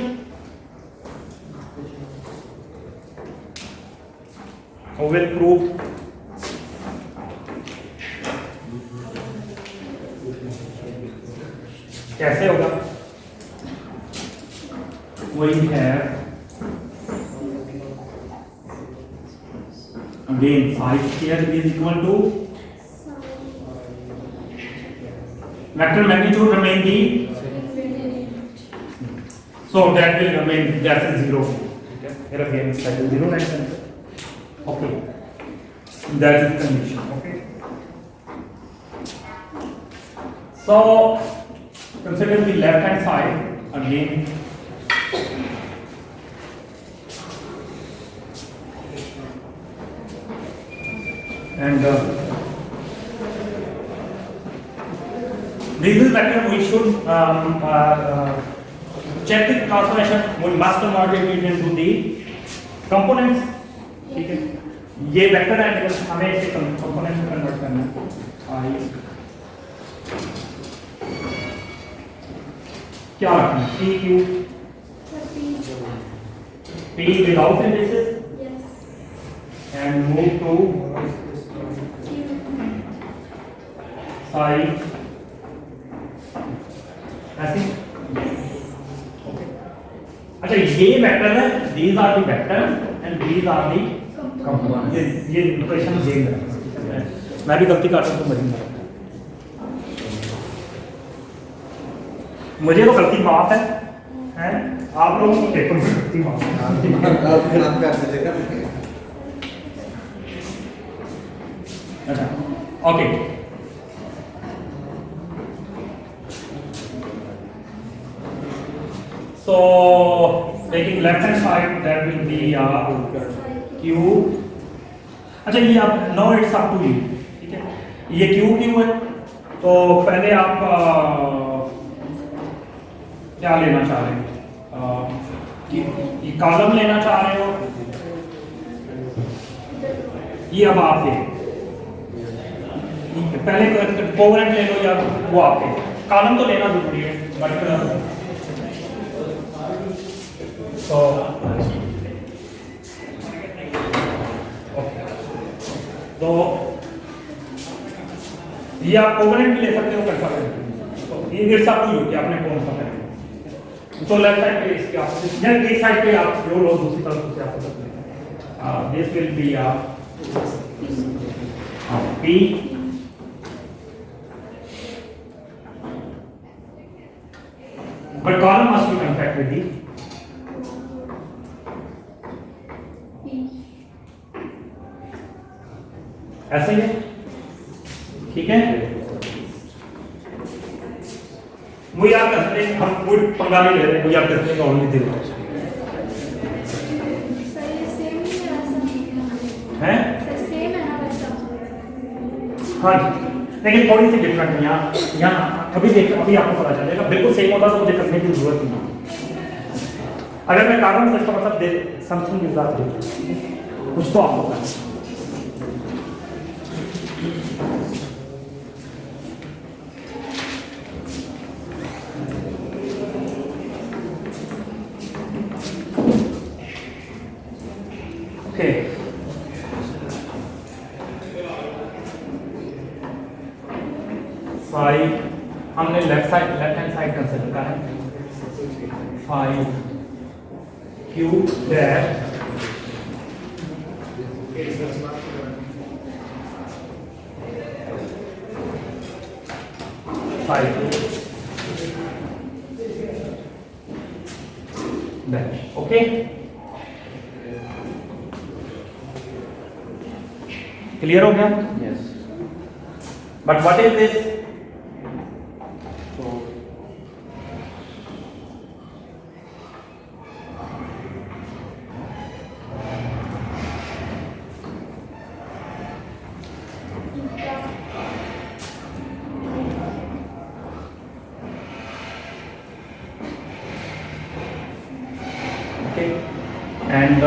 will prove कैसे होगा? वही है again phi square is equal to vector magnitude remain the so that will remain that is 0. Okay, here again that is 0 and okay, that is condition. Okay, so consider the left hand side again. And this is vector we should check the transformation. We must convert it into the components. ठीक है, ये vector है, हमें इसे component में convert करना है. क्या रखना है? P Q P without indices and move to psi ऐसे. अच्छा ये वेक्टर है, these are the vectors and these are the components. ये नोटेशन देख रहा है, मैं भी गलती करता हूँ तो मुझे तो गलती माफ है, हैं? आप लोगों को पेपर में गलती माफ है. अच्छा okay, so taking left hand side that will be Q. अच्छा ये आप now it's up to you, ठीक है? ये Q है, तो पहले आप क्या लेना चाह रहे हो? ये कॉलम लेना चाह रहे हो, ये अब आपके पहले कोवेलेंट ले लो या वो आपके. कॉलम तो लेना जरूरी है बट तो तो ये आप कोवेलेंट भी ले सकते हो, कर सकते हो. तो ये इट्स अप टू यू कि आपने कौन सा करना. तो लेफ्ट साइड पे इसके आप या एक साइड पे आप जो लो, दूसरी तरफ से आप सकते हैं. This will B P but column must be compact with the P. ऐसा ही है, ठीक है। मुझे आप कर सकते, हम कोई पंगा नहीं ले रहे, मुझे आप कर सकते और नहीं दे रहे सर ये सेम ही है वैसा। हैं। सर सेम है ना वैसा। हाँ जी, लेकिन थोड़ी सी डिफरेंट है यहाँ। यहाँ अभी देखो, अभी आपको पता चलेगा, बिल्कुल सेम होता तो मुझे करने की जरूरत नहीं। अगर मैं कारण तो इसका मतलब समथिंग इज दैट कुछ तो आपको पता है। Okay. फाइव हमने लेफ्ट हैंड साइड कंसिडर करा है। 5 Q डैश ओके, क्लियर हो गया? Yes. But what is this? And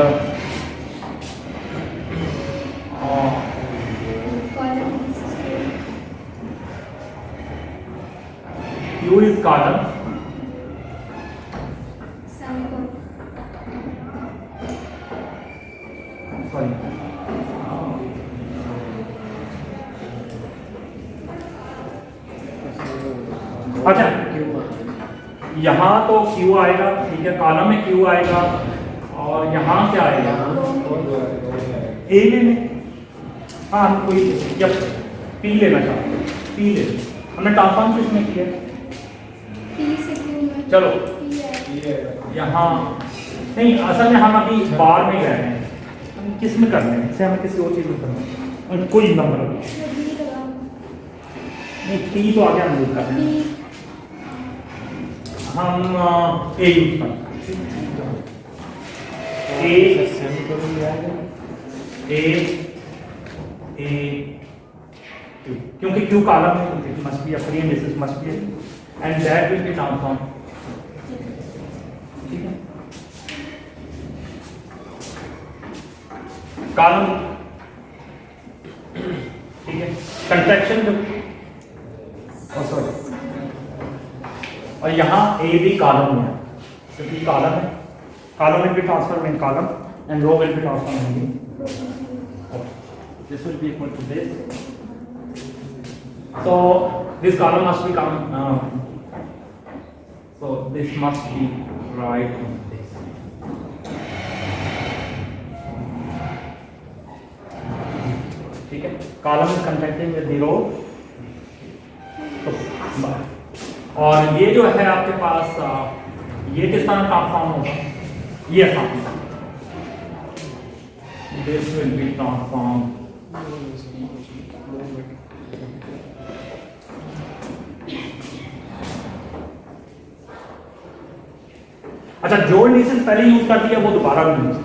Column is Q is column, semicolon. sorry, अच्छा यहाँ तो Q आएगा, ठीक है, कॉलम में Q आएगा और यहाँ क्या आएगा? ए में हाँ, हम कोई जब P लेना चाहते हैं, P ले, हमने ट्रांसफॉर्म किसमें किया? P से Q में चलो P है। यहाँ नहीं, असल में हम अभी बार में गए हैं, हम किस में करने हैं, इसे हमें किसी और चीज़ में करना है, कोई नंबर मैं B लगाऊँ। नहीं, P तो आगे हम यूज करते हैं, हम A यूज करते हैं, A Q, क्योंकि Q कॉलम है, it must be a free and this must be and that will be transformed, ठीक है, कॉलम, ठीक है, कंट्रैक्शन जो सॉरी, और यहाँ A भी कॉलम में है, क्योंकि कॉलम है, column will be transformed in column and row will be transformed in this will be equal to this. So this column must become so this must be right in this. ठीक है, column is contacting with the row. तो और ये जो है आपके पास ये किस तरह ट्रांसफॉर्म होगा? ये this will be transformed अच्छा, जो इंडिसेंस पहले यूज कर दिया वो दोबारा भी यूज,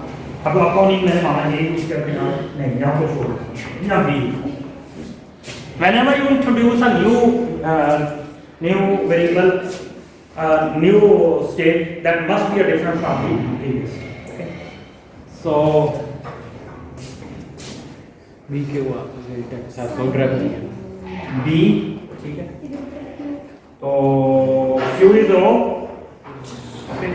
अब आपको नहीं मैंने माना ये यूज करके ना, नहीं यहाँ को छोड़ यहाँ भी। whenever you introduce a new variable, new state that must be a different from the previous. Okay, so B के हुआ डेल्टा के साथ काउंटर करेंगे B, ठीक है, तो Q is row, okay,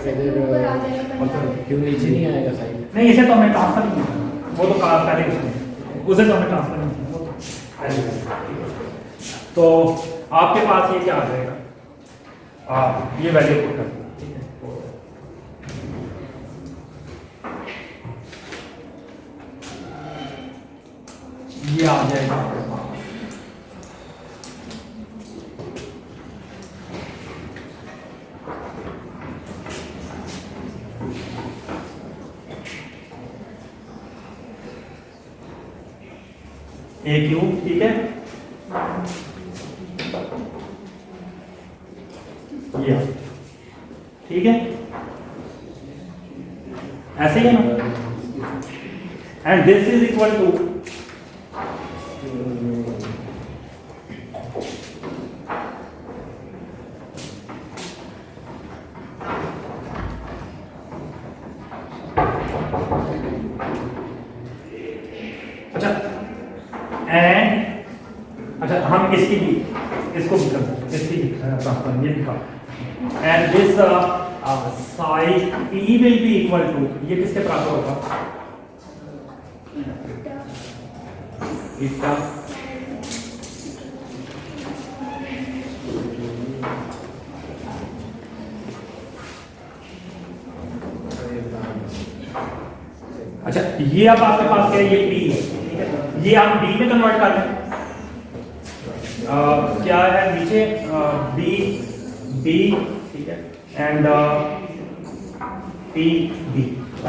ऊपर आ जाएगा पंजाब। क्यों नीचे नहीं आएगा साइड? नहीं इसे तो हमें ट्रांसफर नहीं करना, वो तो पहले उसमें, उसे तो हमें ट्रांसफर नहीं करना, वो तो पहले। तो आपके पास ये क्या आ जाएगा, ये वैल्यू पुट कर दो, ठीक है, ये आ जाएगा आपके पास ए क्यूब, ठीक है, ये ठीक है, ऐसे ही है ना, and this is equal to अच्छा, एंड अच्छा हम इसकी भी, इसको भी कर सकते, इसकी भी ट्रांसफर ये भी कर, and this side P will be equal to, ये किसके बराबर होगा, इसका अच्छा, ये अब आपके पास क्या है, ये P है, ठीक है, ये आप B में कन्वर्ट कर लें, क्या है नीचे B ठीक है, एंड P B,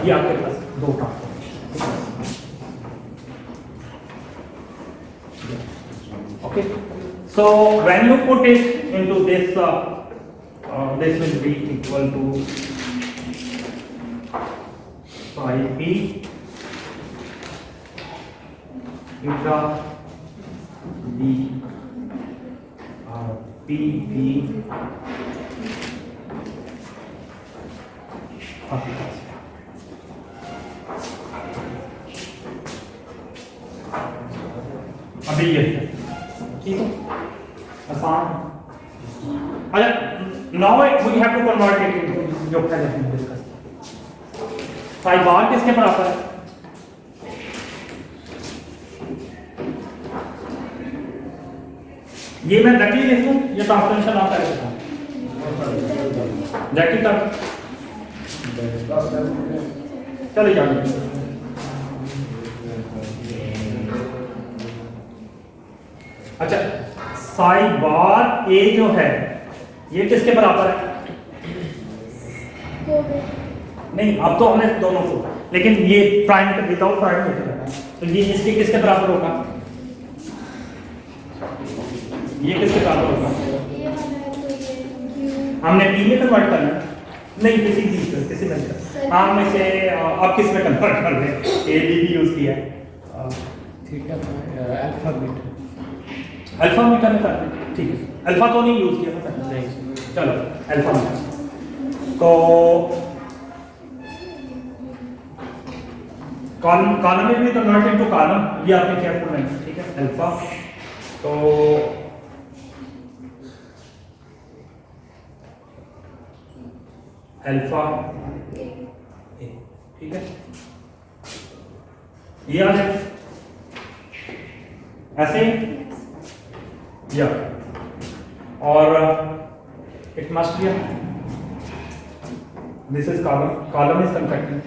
ये आपके पास दो transformation, okay, so when you put it into this this will be equal to phi P eta B P B आपके पास अभी ये ठीक है, आसान, अच्छा, now we have to convert it into जो पहले हमने डिस्कस किया, फाई बार किसके बराबर है, ये मैं डायरेक्टली लिख दूं, ये ट्रांसफॉर्मेशन आप कर सकते हैं डायरेक्टली कर, चलिए जाइए, अच्छा, साई बार ए जो है ये किसके बराबर है, नहीं अब तो हमने दोनों को, लेकिन ये प्राइम के विदाउट प्राइम लेके जाना है, तो ये इसके किसके बराबर होगा, ये किसके बराबर होगा, हमने P में कन्वर्ट करना है, नहीं किसी चीज में, किसी में हम में से अब किस में कन्वर्ट कर रहे हैं, A B भी यूज किया है, ठीक है, अल्फा बीटा, अल्फा मीटर में करते हैं, ठीक है, अल्फा तो नहीं यूज किया था नहीं, चलो अल्फा मीटर, तो कॉलम में भी कन्वर्ट इनटू कॉलम, ये आपने केयरफुल है, ठीक है, अल्फा, तो अल्फा ठीक है, ये आ जाए ऐसे, या और it must be, this is column is constructed,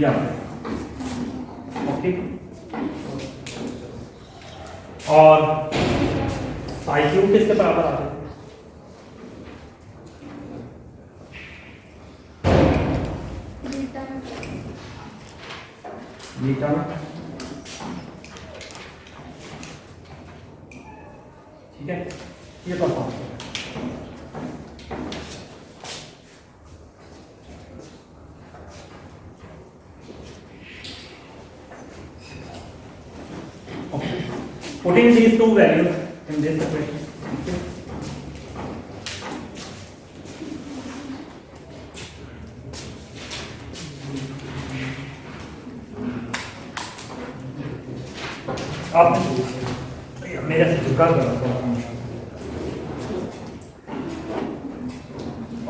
या ओके, और साई क्यूब किसके बराबर आ जाए, बीटा, ठीक है, ये perform putting these two values in this equation, अब मेरे से झुका करो,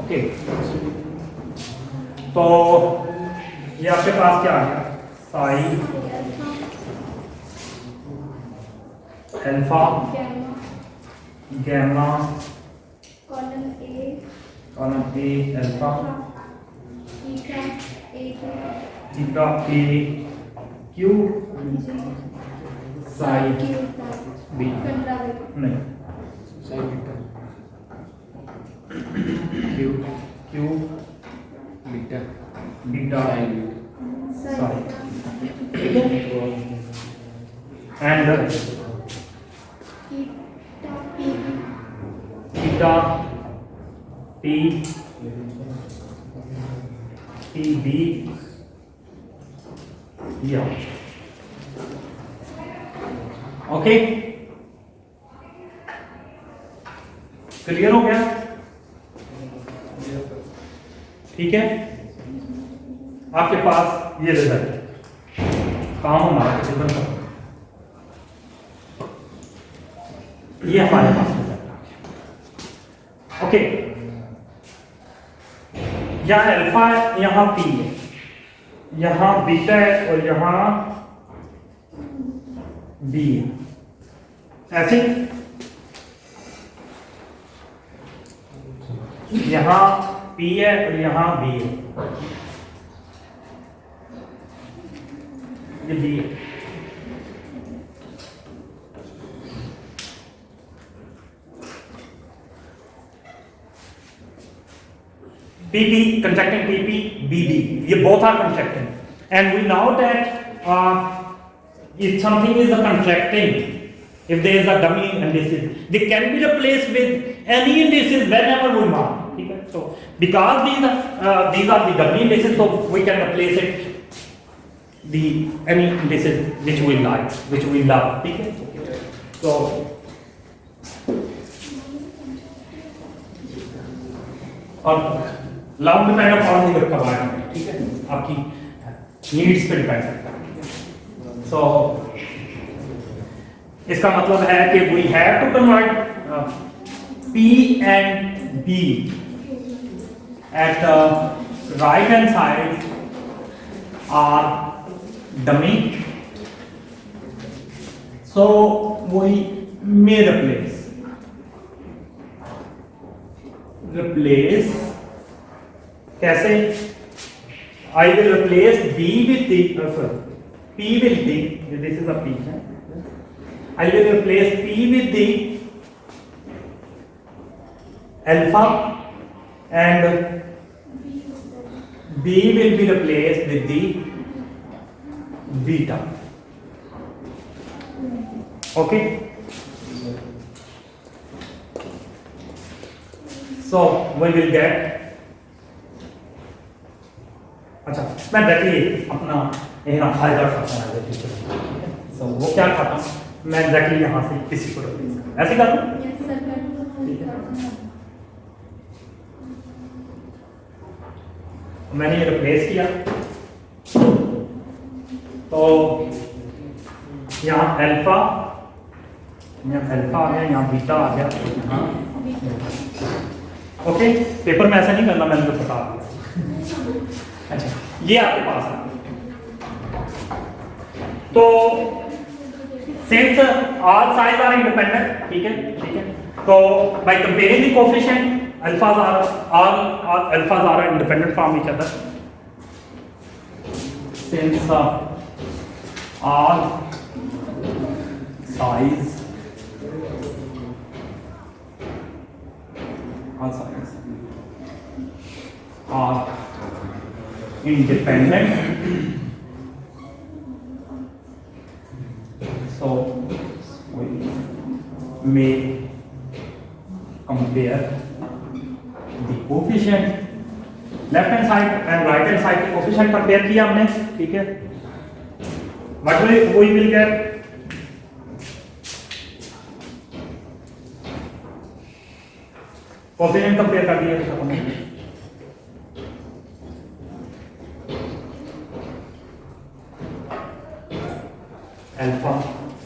ओके, तो ये आपके पास क्या आ गया, psi alpha gamma column A alpha beta theta A Q sine B नहीं sine beta Q Q beta beta sine sine ठीक है and theta T T B या ओके क्लियर हो गया ठीक है आपके पास ये रिजल्ट काम हमारा डिफरेंट है ये हमारे पास रिजल्ट ओके यहाँ अल्फा है यहाँ पी है यहाँ बीटा है और यहाँ बी है ऐसे यहाँ पी है और यहाँ बी है ये बी है PP contracting PP BB ये both are contracting and we know that if something is a contracting if there is a dummy indices they can be replaced with any indices whenever we want ठीक है so because these are the dummy indices so we can replace it the any indices which we like which we love ठीक है so और love depend upon the requirement ठीक है आपकी needs पे depend करता है सो इसका मतलब है कि we have to convert P and B at right hand side are dummy so we may replace कैसे I will replace B with the sorry P with the this is a P I will replace P with the alpha and B will be replaced with the beta okay so we will get अच्छा मैं directly अपना यहाँ फायदा खाता हूँ so वो क्या खाता हूँ मैं डायरेक्टली यहाँ से किसी को रिप्लेस करूँ ऐसे करूँ मैंने ये रिप्लेस किया तो यहाँ अल्फा आ गया यहाँ बीटा आ गया यहाँ ओके पेपर में ऐसा नहीं करना मैंने तो बता दिया अच्छा ये आपके पास है तो since all size are independent ठीक है तो by comparing the coefficient alphas are all alphas are independent from each other since all size are independent so we may compare the coefficient left hand side and right hand side के coefficient compare किया हमने ठीक है what we will get coefficient compare कर दिया हमने alpha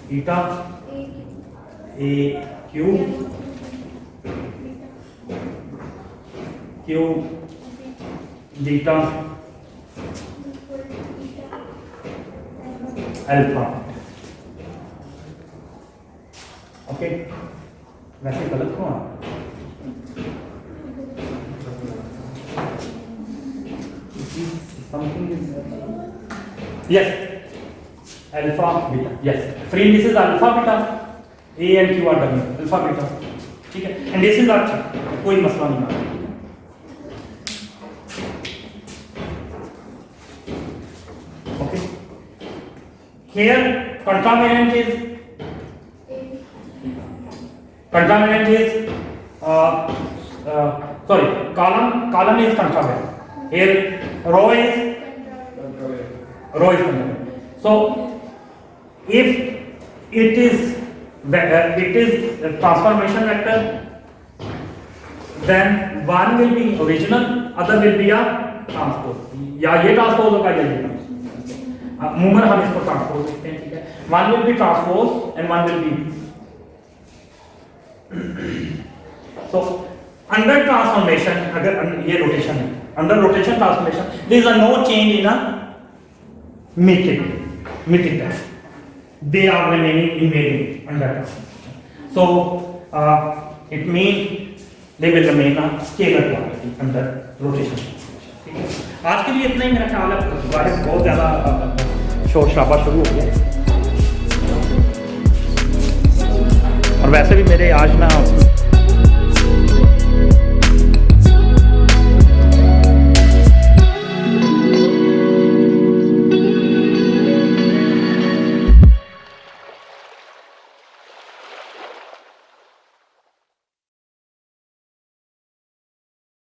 eta a q q beta alpha okay वैसे गलत क्यों है something is Yes. Alpha, beta. Yes. Free indices are alpha, beta. A and Q are W. Alpha, beta. ठीक है. And this is our कोई मसला नहीं है. Okay. Here contravariant is sorry, column is contravariant. Here row is contravariant. So if it is a transformation vector, then one will be original, other will be a transpose. या ये transpose होगा या ये मूमर हम इसको ट्रांसपोज लिखते हैं, ठीक है. One will be transpose and one will be. So under transformation, अगर ये रोटेशन है, under rotation transformation, there is a no change in a metric test. They are remaining invariant under transformation. So it means they will remain a scalar quantity under rotation transformation. ठीक है. आज के लिए इतना ही मेरा ख्याल है. बहुत ज़्यादा शोर शराबा शुरू हो गया और वैसे भी मेरे आज ना